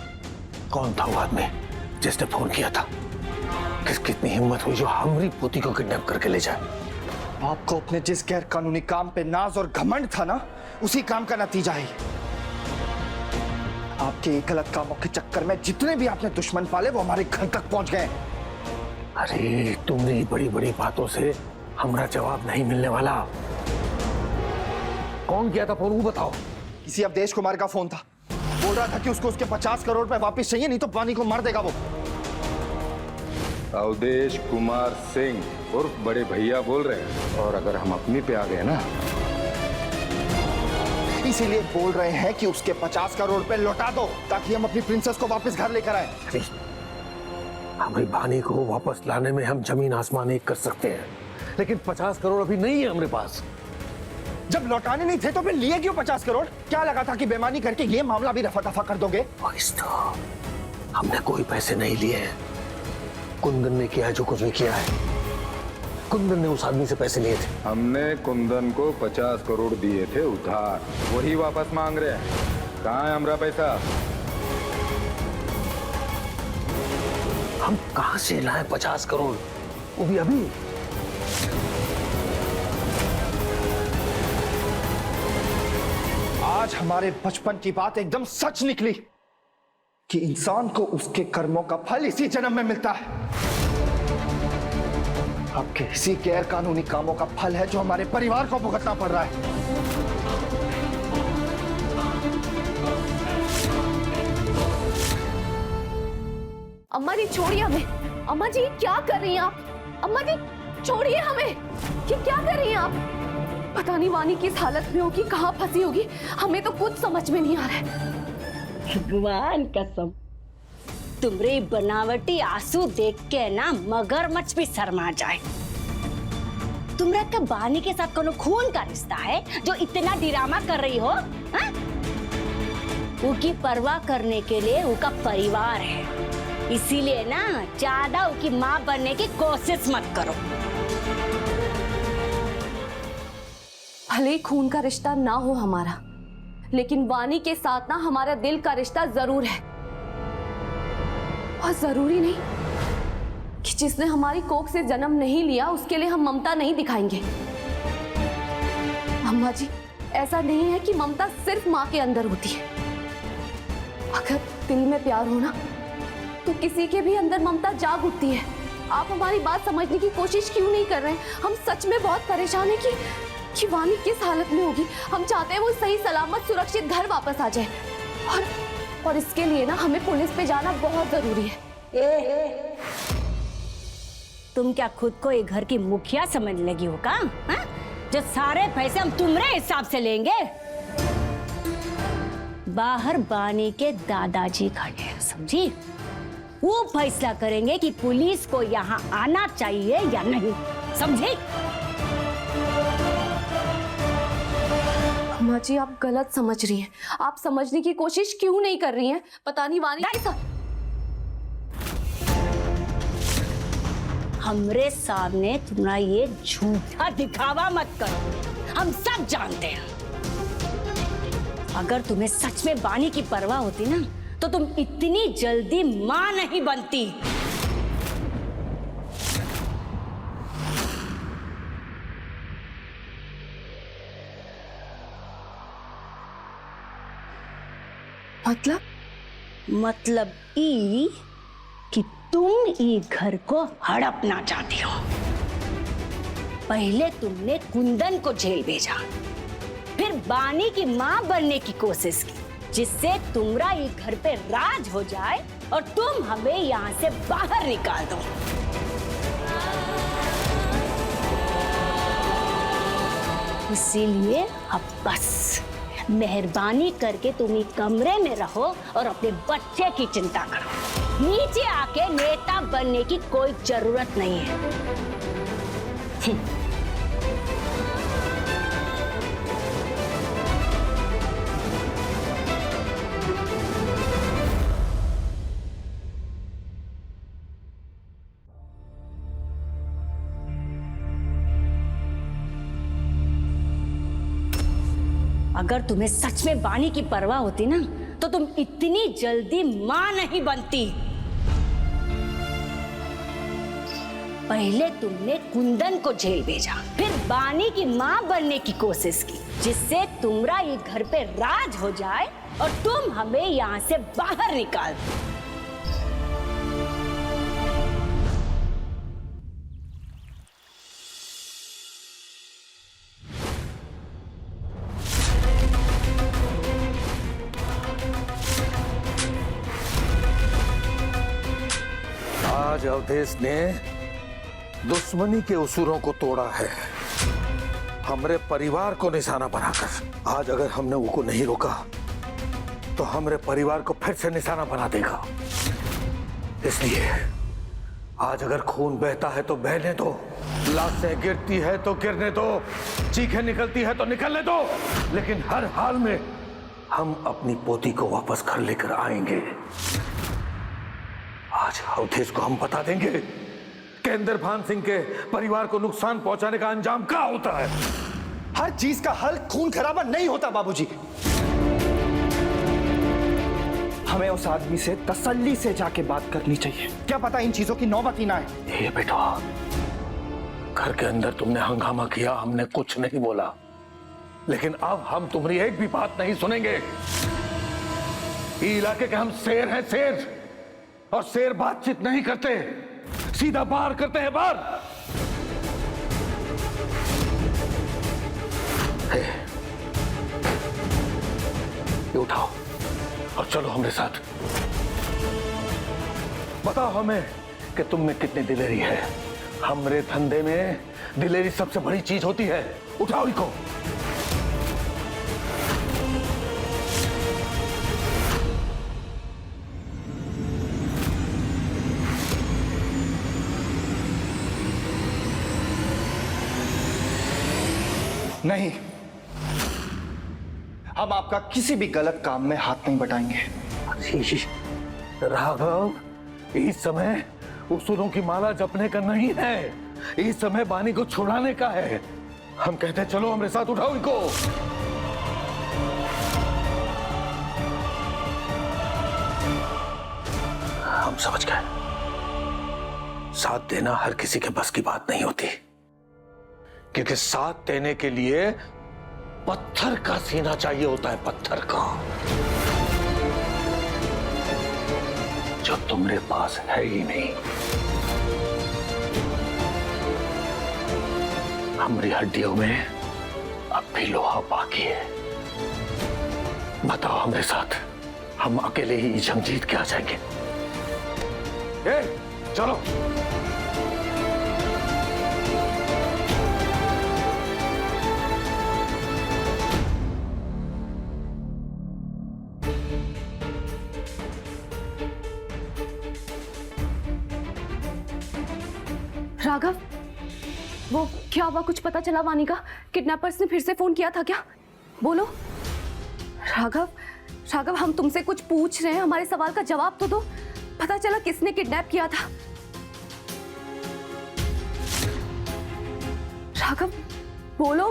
कौन था वो आदमी जिसने फोन किया था? कितनी हिम्मत हुई जो हमारी पोती को किडनैप करके ले जाए?
आपको अपने जिस गैर कानूनी काम पे नाज और घमंड था ना, उसी काम का नतीजा है। आपके गलत कामों के चक्कर में जितने भी आपने दुश्मन पाले वो हमारे घर तक पहुंच गए।
अरे तुम्हारी बड़ी बड़ी बातों से हमारा जवाब नहीं मिलने वाला। कौन किया था फोन वो बताओ।
किसी अवधेश कुमार का फोन था। बोल रहा था कि उसको उसके 50 करोड़ रुपए वापस चाहिए, नहीं तो वानी को मार देगा वो।
अवधेश कुमार सिंह उर्फ बड़े भैया बोल रहे हैं। और अगर हम अपनी पे आ गए ना,
इसीलिए बोल रहे हैं कि उसके 50 करोड़ रुपए लौटा दो ताकि हम अपनी प्रिंसेस को वापस घर लेकर आए।
हमारी वानी को वापस लाने में हम जमीन आसमान एक कर सकते हैं,
लेकिन 50 करोड़ अभी नहीं है हमारे पास।
जब लौटाने नहीं थे तो फिर लिए क्यों 50 करोड़? क्या लगा था कि बेईमानी करके ये मामला भी रफा दफा कर दोगे?
हमने कोई पैसे नहीं लिए हैं। कुंदन ने किया है जो कुछ भी किया है। कुंदन ने उस आदमी से पैसे लिए थे।
हमने कुंदन को 50 करोड़ दिए थे उधार, वही वापस मांग रहे हैं। कहाँ है हमारा पैसा?
हम कहां से लाए 50 करोड़, वो भी अभी?
आज हमारे बचपन की बात एकदम सच निकली कि इंसान को उसके कर्मों का फल इसी जन्म में मिलता है। आपके इसी गैर कानूनी कामों का फल है जो हमारे परिवार को भुगतना पड़ रहा है।
अम्मा जी छोड़िए हमें। अम्मा जी क्या कर रही हैं आप? अम्मा जी छोड़िए हमें। ये क्या कर रही हैं आप? पता नहीं वानी किस हालत में होगी, कहाँ फंसी होगी, हमें तो कुछ समझ में नहीं आ रहा है।
भगवान कसम, तुम्हारे बनावटी आंसू देख के ना मगरमच्छ भी शर्मा जाए। तुम्हारा का बानी के साथ कोनो खून का रिश्ता है जो इतना ड्रामा कर रही हो? हाँ? उसकी परवाह करने के लिए उसका परिवार है, इसीलिए ना ज्यादा उसकी माँ बनने की कोशिश मत करो।
भले ही खून का रिश्ता ना हो हमारा, लेकिन वानी के साथ ना हमारा दिल का रिश्ता जरूर है। और जरूरी नहीं कि जिसने हमारी कोख से जन्म नहीं लिया उसके लिए हम ममता नहीं दिखाएंगे। अम्मा जी ऐसा नहीं है कि ममता सिर्फ माँ के अंदर होती है। अगर दिल में प्यार हो ना तो किसी के भी अंदर ममता जाग उठती है। आप हमारी बात समझने की कोशिश क्यों नहीं कर रहे हैं? हम सच में बहुत परेशान हैं कि वानी किस हालत में होगी। हम चाहते हैं वो सही सलामत सुरक्षित घर वापस आ जाए, और इसके लिए ना हमें पुलिस पे जाना बहुत जरूरी है।
तुम क्या खुद को एक घर की मुखिया समझ लगी हो का? हाँ? जो सारे पैसे हम तुम्हारे हिसाब से लेंगे। बाहर बानी के दादाजी खड़े हैं, समझी? वो फैसला करेंगे कि पुलिस को यहाँ आना चाहिए या नहीं, समझी?
अम्मा जी आप गलत समझ रही हैं। आप समझने की कोशिश क्यों नहीं कर रही हैं? पता नहीं वानी के साथ।
हमरे सामने तुम्हारा ये झूठा दिखावा मत करो, हम सब जानते हैं। अगर तुम्हें सच में बानी की परवाह होती ना तो तुम इतनी जल्दी मां नहीं बनती। मतलब ई कि तुम ई घर को हड़पना चाहती हो। पहले तुमने कुंदन को जेल भेजा, फिर बानी की मां बनने की कोशिश की जिससे तुम्हारा ये घर पे राज हो जाए और तुम हमें यहाँ से बाहर निकाल दो। इसीलिए अब बस मेहरबानी करके तुम इस कमरे में रहो और अपने बच्चे की चिंता करो। नीचे आके नेता बनने की कोई जरूरत नहीं है। अगर तुम्हें सच में बानी की परवाह होती ना तो तुम इतनी जल्दी मां नहीं बनती। पहले तुमने कुंदन को जेल भेजा, फिर बानी की मां बनने की कोशिश की जिससे तुम्हारा ये घर पे राज हो जाए और तुम हमें यहाँ से बाहर निकाल दो।
आज अवधेश ने दुश्मनी के उसूलों को तोड़ा है, हमारे परिवार को निशाना बनाकर। आज अगर हमने उनको नहीं रोका तो हमारे परिवार को फिर से निशाना बना देगा। इसलिए
आज अगर खून बहता है तो बहने दो, लाशें गिरती है तो गिरने दो, चीखें निकलती है तो निकलने दो, लेकिन हर हाल में हम अपनी पोती को वापस घर लेकर आएंगे। आज अवधेश को हम बता देंगे कि इंद्रभान सिंह के परिवार को नुकसान पहुंचाने का अंजाम क्या होता है।
हर चीज का हल खून खराबा नहीं होता बाबूजी। हमें उस आदमी से तसल्ली से जाके बात करनी चाहिए। क्या पता इन चीजों की नौबत ही ना है।
ये बेटा, घर के अंदर तुमने हंगामा किया, हमने कुछ नहीं बोला, लेकिन अब हम तुम्हारी एक भी बात नहीं सुनेंगे। ये इलाके के हम शेर हैं, शेर, और शेर बातचीत नहीं करते, सीधा बाहर करते हैं बाहर। ये उठाओ और चलो हमारे साथ। बताओ हमें कि तुम में कितनी दिलेरी है। हमरे धंधे में दिलेरी सबसे बड़ी चीज होती है। उठाओ इनको।
नहीं, हम आपका किसी भी गलत काम में हाथ नहीं बटाएंगे।
राघव, इस समय उसूलों की माला जपने का नहीं है, इस समय बानी को छुड़ाने का है। हम कहते हैं चलो हमारे साथ, उठाओ इनको। हम समझ गए, साथ देना हर किसी के बस की बात नहीं होती, क्योंकि साथ देने के लिए पत्थर का सीना चाहिए होता है, पत्थर का, जो तुम्हारे पास है ही नहीं। हमारी हड्डियों में अब भी लोहा बाकी है। बताओ हमारे साथ, हम अकेले ही जंग जीत के आ जाएंगे। चलो।
राघव, वो क्या हुआ? कुछ पता चला वानी का? किडनैपर्स ने फिर से फोन किया था क्या? बोलो। राघव, राघव, हम तुमसे कुछ पूछ रहे हैं, हमारे सवाल का जवाब तो दो। पता चला किसने किडनैप किया था? राघव, बोलो।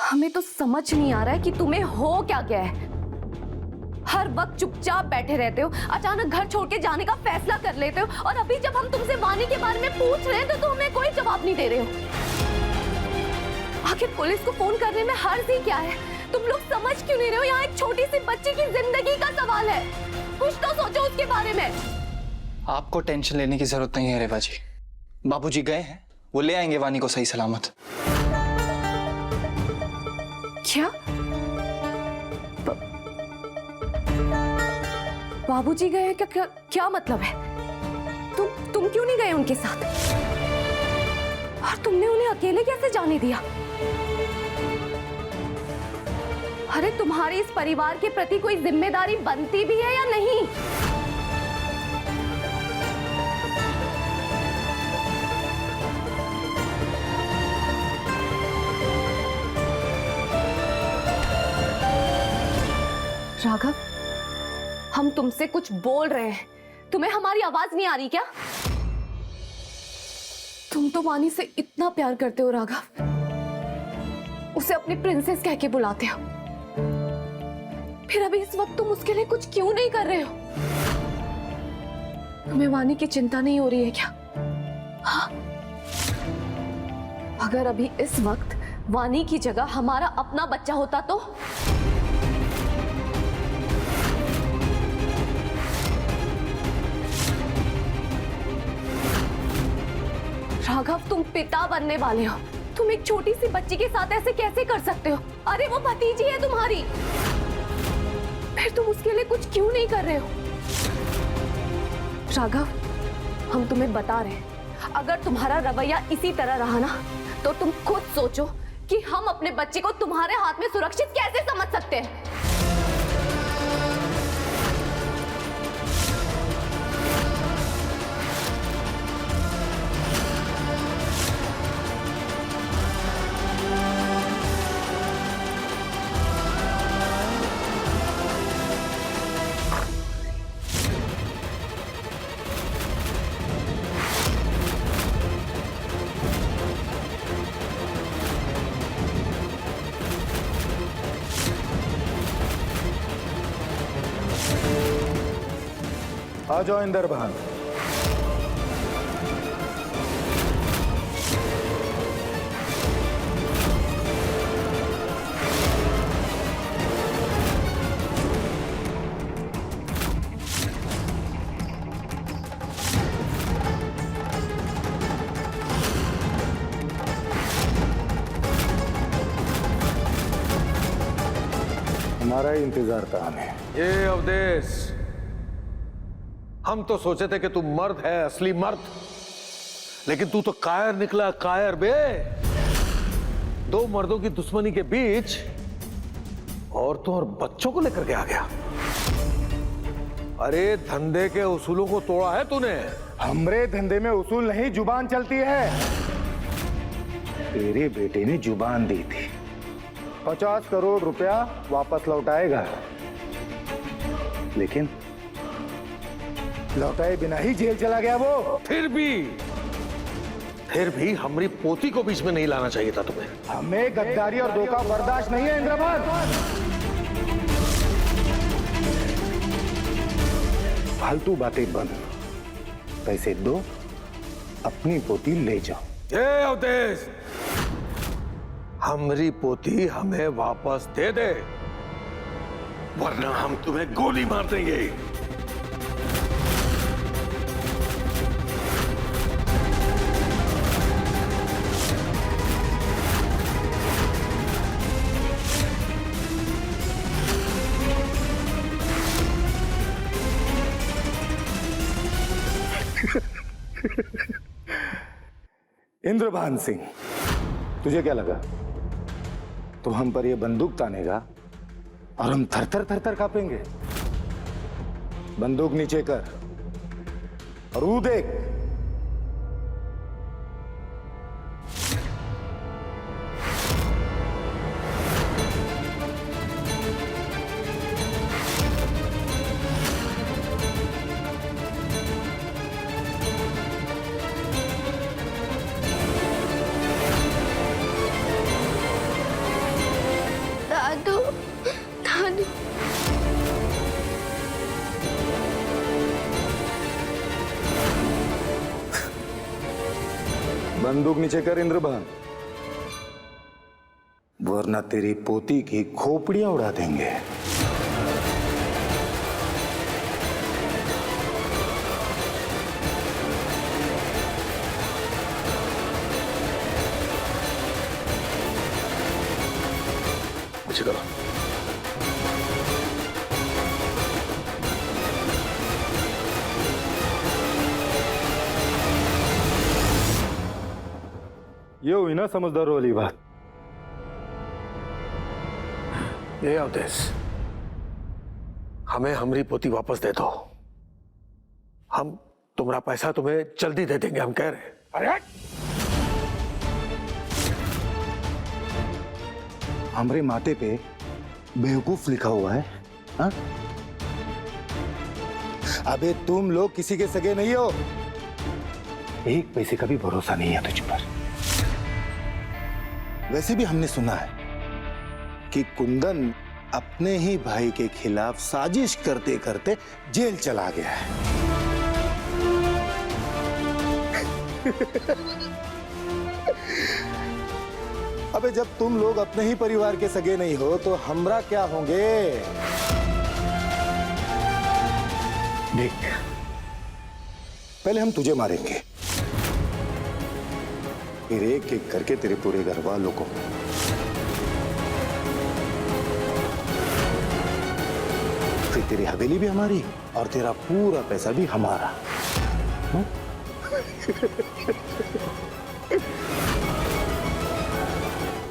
हमें तो समझ नहीं आ रहा है कि तुम्हें हो क्या गया है। हर वक्त चुपचाप बैठे रहते हो, अचानक घर छोड़ के जाने का फैसला कर लेते हो, और अभी जब हम तुमसे वानी के बारे में पूछ रहे हैं तो तुम हमें कोई जवाब नहीं दे रहे हो। आखिर पुलिस को फोन करने में हर्ज ही क्या है? तुम लोग समझ क्यों नहीं रहे हो? यहाँ एक छोटी सी बच्ची की जिंदगी का सवाल है। कुछ तो सोचो उसके बारे में।
आपको टेंशन लेने की जरूरत नहीं है रेवा जी। बाबूजी गए हैं, वो ले आएंगे वानी को सही सलामत।
क्या? बाबूजी गए हैं? क्या क्या मतलब है? तुम क्यों नहीं गए उनके साथ? और तुमने उन्हें अकेले कैसे जाने दिया? अरे तुम्हारी इस परिवार के प्रति कोई जिम्मेदारी बनती भी है या नहीं? राघव, हम तुमसे कुछ बोल रहे हैं, तुम्हें हमारी आवाज नहीं आ रही क्या? तुम तो वानी से इतना प्यार करते हो राघव, उसे अपनी प्रिंसेस कह के बुलाते हो, फिर अभी इस वक्त तुम उसके लिए कुछ क्यों नहीं कर रहे हो? तुम्हें वानी की चिंता नहीं हो रही है क्या? हाँ? अगर अभी इस वक्त वानी की जगह हमारा अपना बच्चा होता तो? राघव, तुम पिता बनने वाले हो, तुम एक छोटी सी बच्ची के साथ ऐसे कैसे कर सकते हो? अरे वो भतीजी है तुम्हारी, फिर तुम उसके लिए कुछ क्यों नहीं कर रहे हो? राघव, हम तुम्हें बता रहे हैं, अगर तुम्हारा रवैया इसी तरह रहा ना, तो तुम खुद सोचो कि हम अपने बच्चे को तुम्हारे हाथ में सुरक्षित कैसे समझ सकते हैं।
आ जाओ इंदर बहन। हमारा ही इंतजार था हमें।
ये अवदेश, हम तो सोचे थे कि तू मर्द है, असली मर्द, लेकिन तू तो कायर निकला, कायर बे। दो मर्दों की दुश्मनी के बीच औरतों और बच्चों को लेकर के आ गया। अरे धंधे के उसूलों को तोड़ा है तूने।
हमरे धंधे में उसूल नहीं, जुबान चलती है। तेरे बेटे ने जुबान दी थी 50 करोड़ रुपया वापस लौटाएगा, लेकिन लौटाए बिना ही जेल चला गया वो।
फिर भी हमारी पोती को बीच में नहीं लाना चाहिए था तुम्हें।
हमें गद्दारी और धोखा बर्दाश्त नहीं है इंद्रभान। फालतू बातें बंद, पैसे दो, अपनी पोती ले जाओ।
ये अवदेश, हमारी पोती हमें वापस दे दे, वरना हम तुम्हें गोली मार देंगे।
इंद्रभान सिंह, तुझे क्या लगा तो हम पर ये बंदूक तानेगा और हम थर थर थर थर कांपेंगे? बंदूक नीचे कर और वो देख,
दादू, दादू।
बंदूक नीचे कर इंद्रभान, वरना तेरी पोती की खोपड़ियां उड़ा देंगे।
मुझे करो।
ये हुई ना समझदार वाली बात।
ये अवदेश, हमें हमारी पोती वापस दे दो। हम तुम्हारा पैसा तुम्हें जल्दी दे देंगे, हम कह रहे हैं। अरे
हमरे माथे पे बेवकूफ लिखा हुआ है, हा? अबे तुम लोग किसी के सगे नहीं हो, एक पैसे का भी भरोसा नहीं है तुझ पर। वैसे भी हमने सुना है कि कुंदन अपने ही भाई के खिलाफ साजिश करते करते जेल चला गया है। अबे जब तुम लोग अपने ही परिवार के सगे नहीं हो तो हमरा क्या होंगे? देख, पहले हम तुझे मारेंगे, फिर एक एक करके तेरे पूरे घर वालों को, फिर तेरी हवेली भी हमारी और तेरा पूरा पैसा भी हमारा।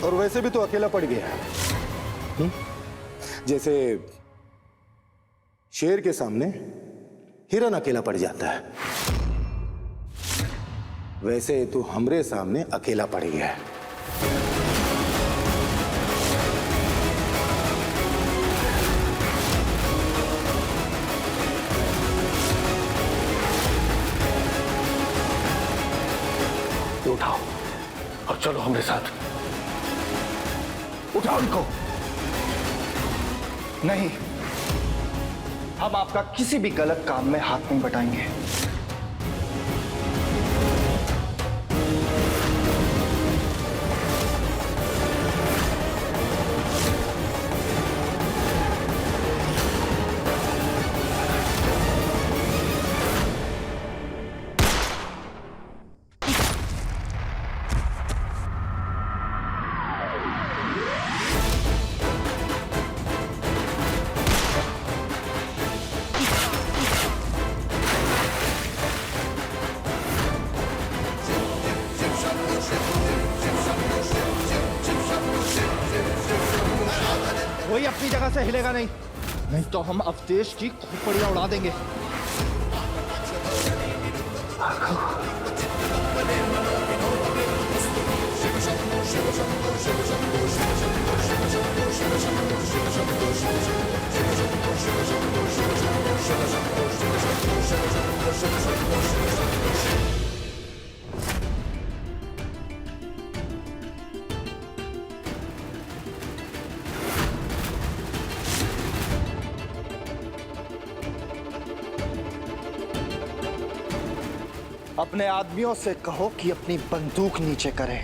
और वैसे भी तो अकेला पड़ गया, जैसे शेर के सामने हिरन अकेला पड़ जाता है, वैसे तू हमरे सामने अकेला पड़ गया है।
तो उठाओ और चलो हमारे साथ। उठाओ इनको।
नहीं, हम आपका किसी भी गलत काम में हाथ नहीं बटाएंगे।
कोई अपनी जगह से हिलेगा नहीं, नहीं तो हम अवधेश की खोपड़ियां उड़ा देंगे।
अपने आदमियों से कहो कि अपनी बंदूक नीचे करें,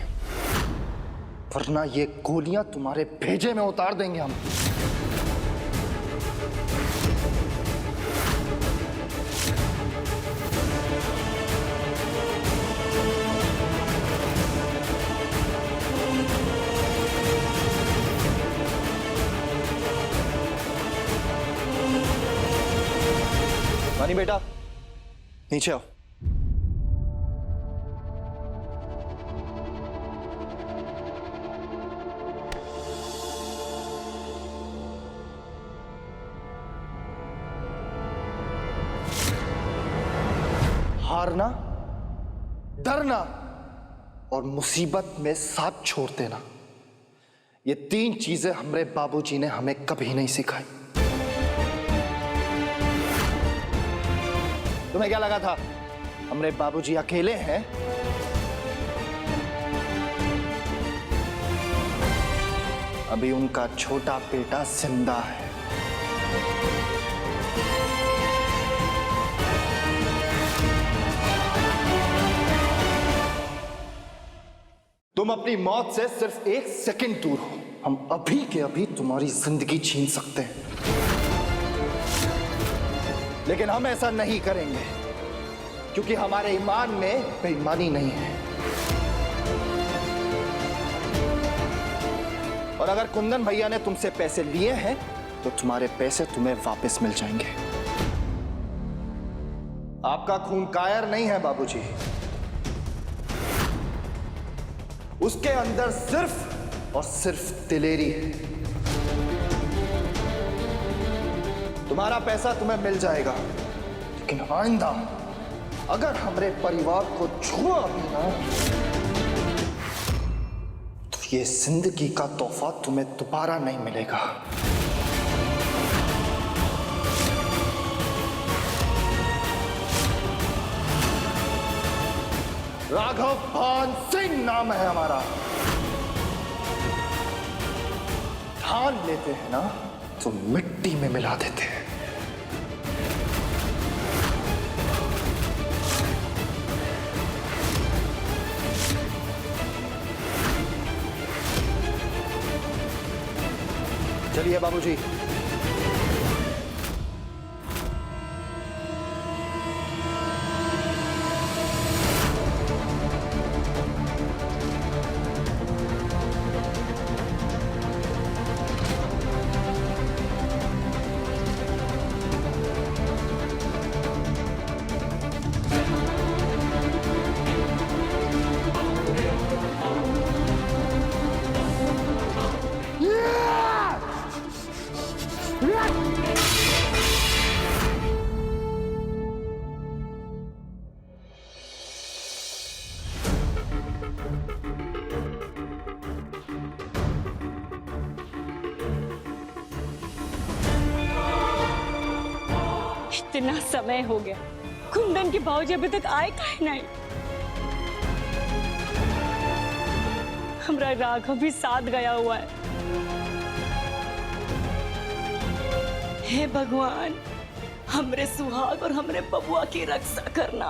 वरना ये गोलियां तुम्हारे भेजे में उतार देंगे हम। मानी बेटा, नीचे आओ। हारना, डरना और मुसीबत में साथ छोड़ देना, ये तीन चीजें हमारे बाबूजी ने हमें कभी नहीं सिखाई। तुम्हें क्या लगा था हमारे बाबूजी अकेले हैं? अभी उनका छोटा बेटा जिंदा है। तुम अपनी मौत से सिर्फ 1 सेकंड दूर हो। हम अभी के अभी तुम्हारी जिंदगी छीन सकते हैं, लेकिन हम ऐसा नहीं करेंगे क्योंकि हमारे ईमान में बेईमानी नहीं है। और अगर कुंदन भैया ने तुमसे पैसे लिए हैं तो तुम्हारे पैसे तुम्हें वापस मिल जाएंगे। आपका खून कायर नहीं है बाबूजी, उसके अंदर सिर्फ और सिर्फ दिलेरी है। तुम्हारा पैसा तुम्हें मिल जाएगा, लेकिन आइंदा अगर हमारे परिवार को छुआ भी ना तो ये जिंदगी का तोहफा तुम्हें दोबारा नहीं मिलेगा। राघव भान सिंह नाम है हमारा। ठान लेते हैं ना तो मिट्टी में मिला देते हैं। चलिए बाबूजी।
इतना समय हो गया, कुंदन के भाऊजी अभी तक आए काहे नहीं? हमारा राघव भी साथ गया हुआ है। हे भगवान, हमरे सुहाग और हमरे बबुआ की रक्षा करना।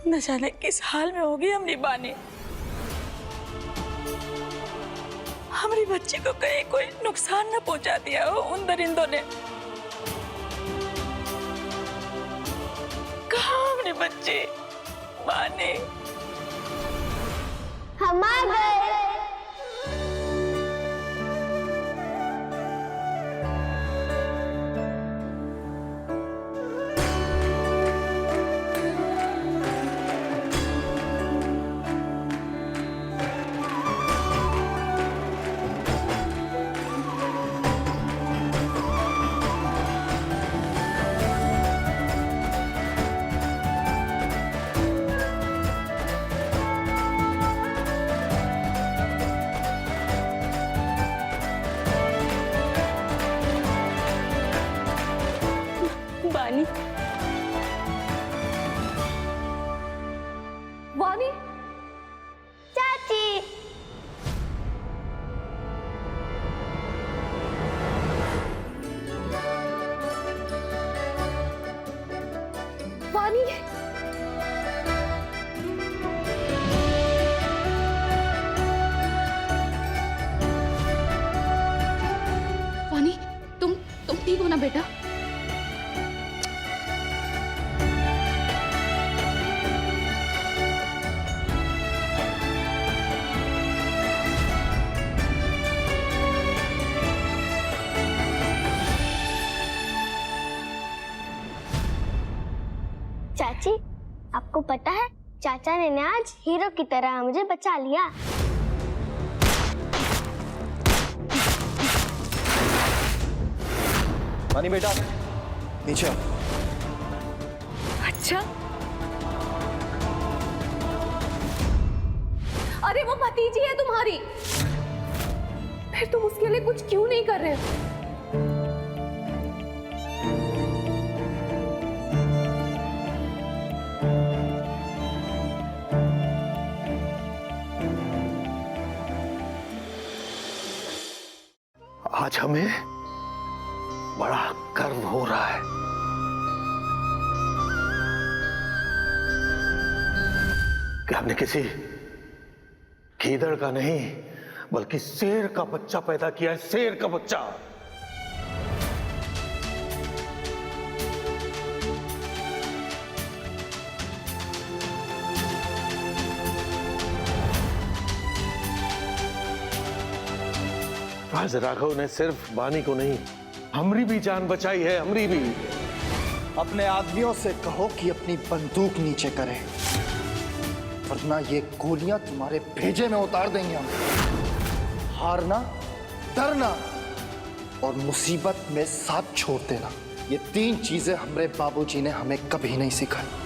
न जाने किस हाल में होगी हमरी बानी। हमारी बच्ची को कहीं कोई नुकसान न पहुंचा दिया हो उन दरिंदों ने। कहाँ हमरी बच्ची बानी?
हम आ गए।
बानी,
वानी,
चाची,
वानी, वानी, तुम ठीक हो ना बेटा?
चाची, आपको पता है चाचा ने आज हीरो की तरह मुझे बचा लिया।
वानी बेटा, नीचे आओ।
अच्छा, अरे वो भतीजी है तुम्हारी, फिर तुम उसके लिए कुछ क्यों नहीं कर रहे हो?
आज हमें बड़ा गर्व हो रहा है कि हमने किसी गीदड़ का नहीं बल्कि शेर का बच्चा पैदा किया है। शेर का बच्चा। आज राघव ने सिर्फ बानी को नहीं, हमरी भी जान बचाई है। हमरी भी।
अपने आदमियों से कहो कि अपनी बंदूक नीचे करें, वरना ये गोलियां तुम्हारे भेजे में उतार देंगे हम। हारना, डरना और मुसीबत में साथ छोड़ देना, ये 3 चीजें हमारे बाबूजी ने हमें कभी नहीं सिखाई।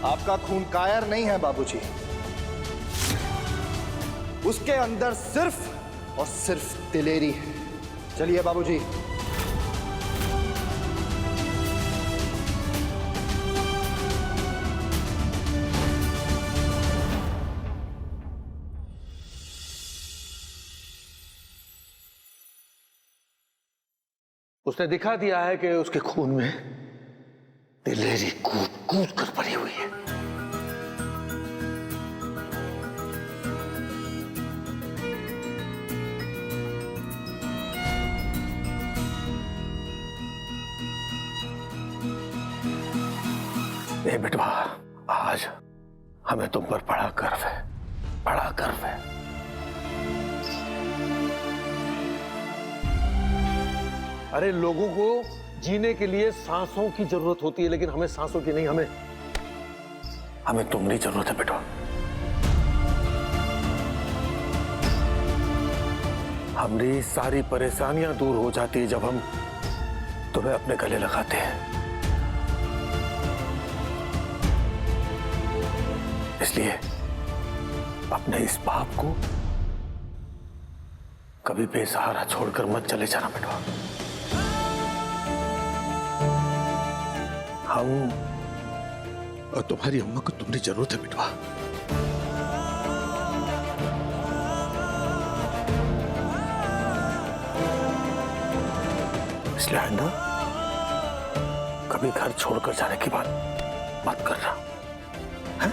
आपका खून कायर नहीं है बाबूजी, उसके अंदर सिर्फ और सिर्फ दिलेरी है। चलिए बाबूजी।
उसने दिखा दिया है कि उसके खून में दिलेरी कूद कूद कर भरी हुई है। ए बेटवा, आज हमें तुम पर बड़ा गर्व है, बड़ा गर्व है। अरे लोगों को जीने के लिए सांसों की जरूरत होती है, लेकिन हमें सांसों की नहीं, हमें तुम्हारी जरूरत है बेटा। हमारी सारी परेशानियां दूर हो जाती है जब हम तुम्हें अपने गले लगाते हैं। इसलिए अपने इस बाप को कभी बेसहारा छोड़कर मत चले जाना बेटा। हम और तुम्हारी अम्मा को तुम्हारी जरूरत है बेटवा। इसलिए आइंदा कभी घर छोड़कर जाने की बात मत करना, है?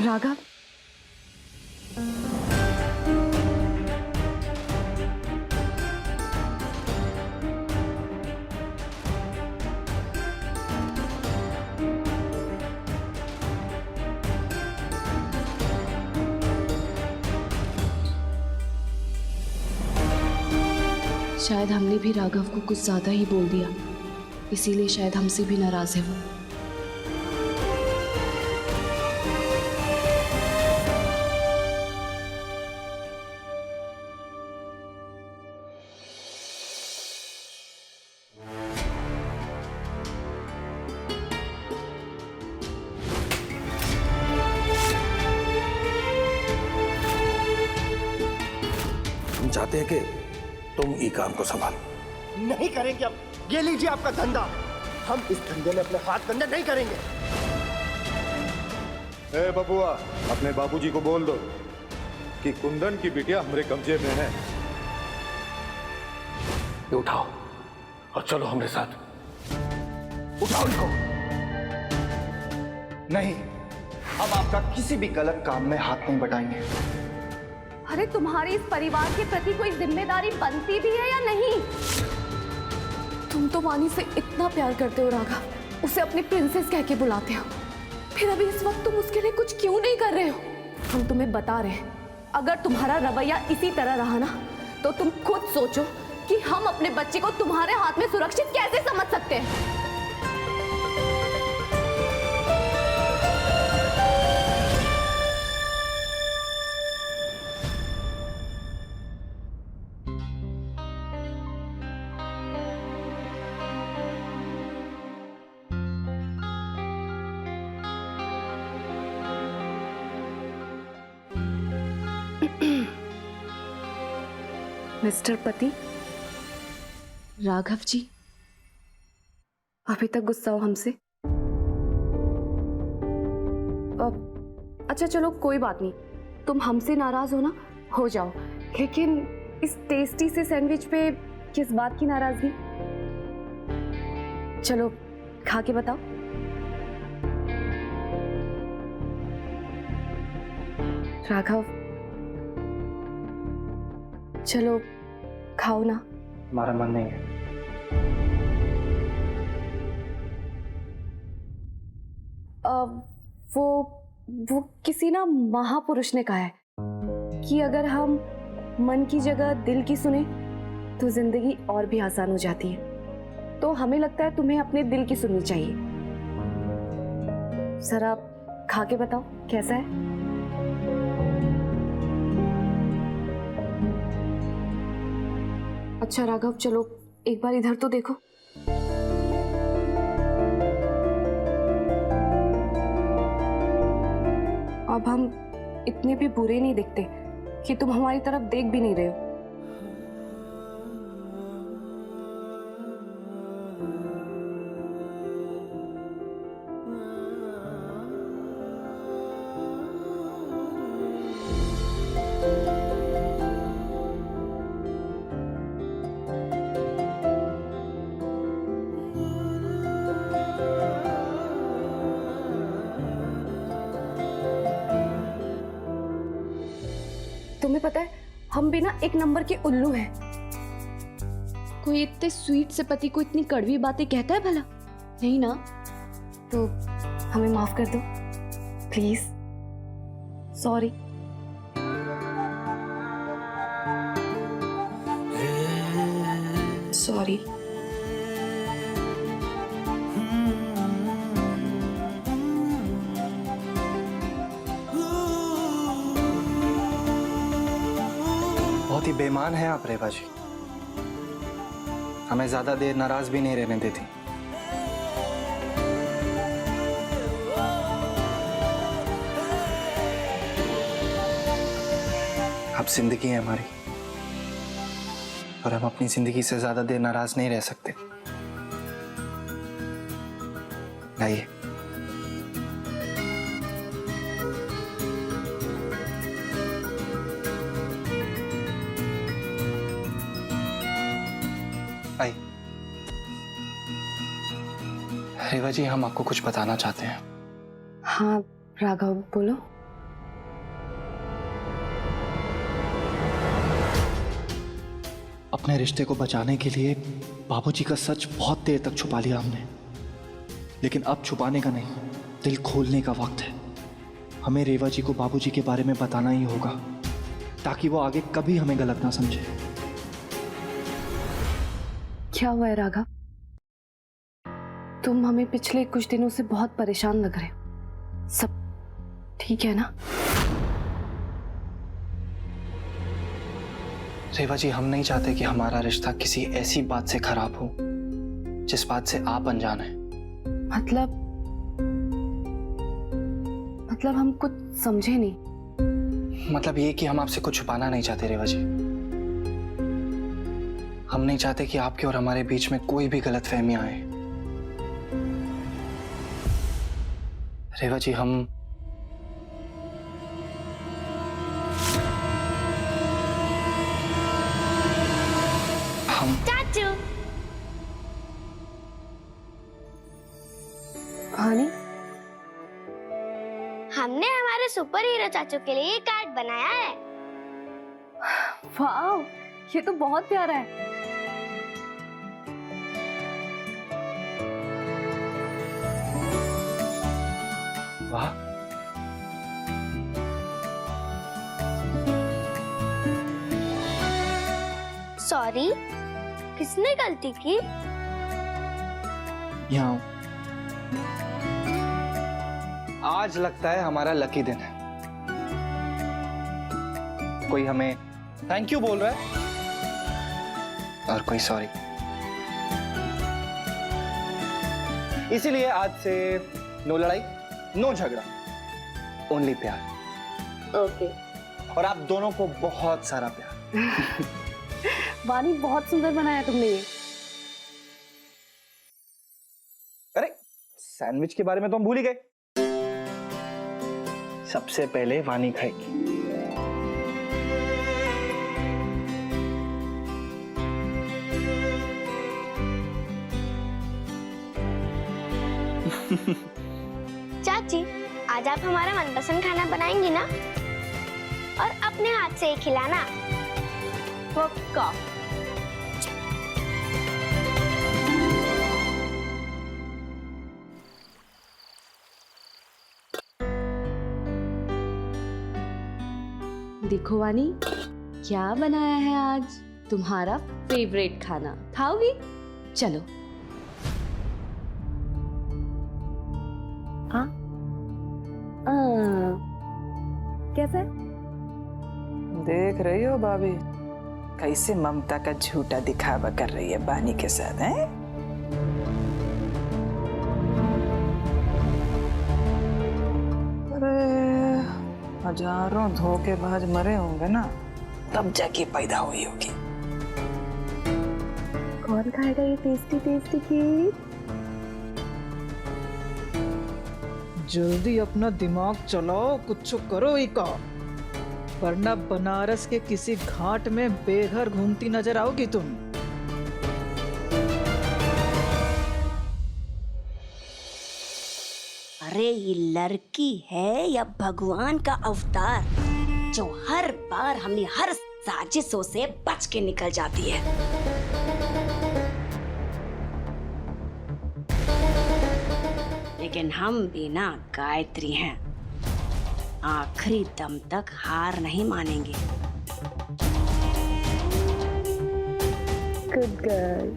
राघव, शायद हमने भी राघव को कुछ ज्यादा ही बोल दिया, इसीलिए शायद हमसे भी नाराज है वो।
हम चाहते हैं कि तुम ई काम को संभालो।
नहीं करेंगे अब। ये लीजिए आपका धंधा। हम इस धंधे में अपने हाथ गंदे नहीं करेंगे।
ए बबुआ, अपने बाबूजी को बोल दो कि कुंदन की बिटिया हमारे कब्जे में है।
ये उठाओ और चलो हमारे साथ। उठाओ इनको।
नहीं, अब आपका किसी भी गलत काम में हाथ नहीं बटाएंगे।
अरे तुम्हारी इस परिवार के प्रति कोई जिम्मेदारी बनती भी है या नहीं? तुम तो वानी से इतना प्यार करते हो राघव, उसे अपनी प्रिंसेस कह के बुलाते हो, फिर अभी इस वक्त तुम उसके लिए कुछ क्यों नहीं कर रहे हो? हम तुम्हें बता रहे हैं, अगर तुम्हारा रवैया इसी तरह रहा ना तो तुम खुद सोचो कि हम अपने बच्चे को तुम्हारे हाथ में सुरक्षित कैसे समझ सकते हैं। मिस्टर पति, राघव जी अभी तक गुस्सा हो हमसे? अच्छा चलो कोई बात नहीं, तुम हमसे नाराज हो ना, हो जाओ, लेकिन इस टेस्टी से सैंडविच पे किस बात की नाराजगी? चलो खा के बताओ। राघव चलो खाओ ना।
हमारा मन नहीं है।
वो किसी ना महापुरुष ने कहा है कि अगर हम मन की जगह दिल की सुने तो जिंदगी और भी आसान हो जाती है। तो हमें लगता है तुम्हें अपने दिल की सुननी चाहिए। जरा खा के बताओ कैसा है। अच्छा राघव चलो एक बार इधर तो देखो। अब हम इतने भी बुरे नहीं दिखते कि तुम हमारी तरफ देख भी नहीं रहे हो। तुम्हें पता है हम भी ना एक नंबर के उल्लू हैं। कोई इतने स्वीट से पति को इतनी कड़वी बातें कहता है भला? नहीं ना? तो हमें माफ कर दो प्लीज। सॉरी। सॉरी।
बहुत ही बेईमान है आप रेवा जी, हमें ज्यादा देर नाराज भी नहीं रहने देती। अब जिंदगी है हमारी, और हम अपनी जिंदगी से ज्यादा देर नाराज नहीं रह सकते। आइए। आइए। रेवा जी, हम आपको कुछ बताना चाहते हैं।
हाँ राघव, बोलो।
अपने रिश्ते को बचाने के लिए बाबूजी का सच बहुत देर तक छुपा लिया हमने, लेकिन अब छुपाने का नहीं, दिल खोलने का वक्त है। हमें रेवा जी को बाबूजी के बारे में बताना ही होगा, ताकि वो आगे कभी हमें गलत ना समझे।
क्या हुआ है राघव? तुम हमें पिछले कुछ दिनों से बहुत परेशान लग रहे हो। सब ठीक है ना?
रेवा जी, हम नहीं चाहते कि हमारा रिश्ता किसी ऐसी बात से खराब हो जिस बात से आप अनजान हैं।
मतलब हम कुछ समझे नहीं।
मतलब ये कि हम आपसे कुछ छुपाना नहीं चाहते रेवा जी। हम नहीं चाहते कि आपके और हमारे बीच में कोई भी गलतफहमियां आए। रेवा जी, हम
चाचू,
हानी,
हमने हमारे सुपर हीरो चाचू के लिए कार्ड बनाया है।
वाह, ये तो बहुत प्यारा है।
वाह,
सॉरी, किसने गलती की?
यहाँ आज लगता है हमारा लकी दिन है। कोई हमें थैंक यू बोल रहा है और कोई सॉरी। इसीलिए आज से नो लड़ाई, नो झगड़ा, ओनली प्यार।
ओके।
और आप दोनों को बहुत सारा प्यार।
वानी, बहुत सुंदर बनाया तुमने ये।
अरे, सैंडविच के बारे में तो हम भूल ही गए। सबसे पहले वानी खाएगी।
चाची, आज आप हमारा मनपसंद खाना बनाएंगी ना? और अपने हाथ से ही खिलाना।
पक्का। देखो वानी, क्या बनाया है आज तुम्हारा फेवरेट खाना। खाओगी? चलो। हाँ, कैसा है?
देख रही हो भाभी, कैसे ममता का झूठा दिखावा कर रही है बानी के साथ, हैं? अरे हजारों धोखेबाज मरे होंगे ना, तब जाके पैदा हुई होगी।
कौन खाएगा ये टेस्टी टेस्टी खीर?
जल्दी अपना दिमाग चलाओ, कुछ करो ही का, वरना बनारस के किसी घाट में बेघर घूमती नजर आओगी तुम।
अरे ये लड़की है या भगवान का अवतार, जो हर बार हमने हर साजिशों से बच के निकल जाती है। लेकिन हम भी ना गायत्री हैं, आखिरी दम तक हार नहीं मानेंगे।
Good girl.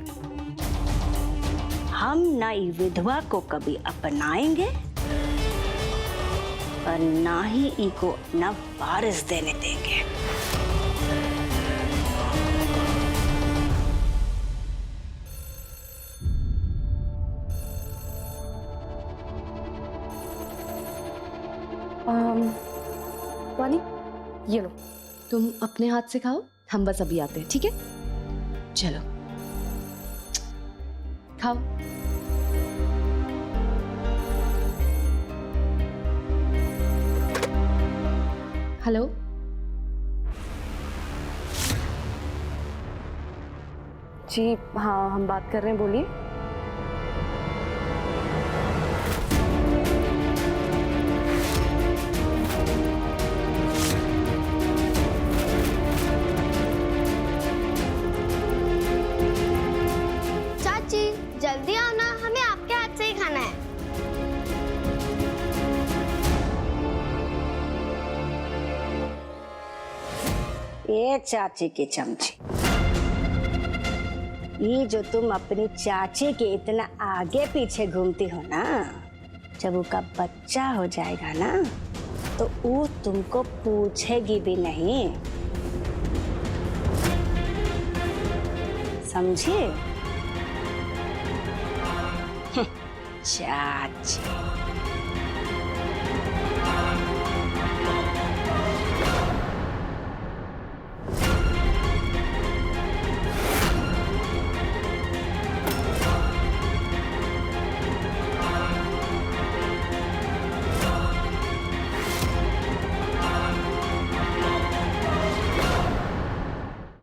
हम नई विधवा को कभी अपनाएंगे और ना ही इको अपना वारिस देने देंगे।
वानी, ये लो, तुम अपने हाथ से खाओ, हम बस अभी आते हैं, ठीक है? चलो खाओ। हेलो, जी हाँ, हम बात कर रहे हैं, बोलिए।
चाची जल्दी आओ ना, हमें आपके हाथ से ही खाना है।
ये चाची की चमची, ये जो तुम अपनी चाची के इतना आगे पीछे घूमती हो ना, जब उसका बच्चा हो जाएगा ना तो वो तुमको पूछेगी भी नहीं, समझे? चाची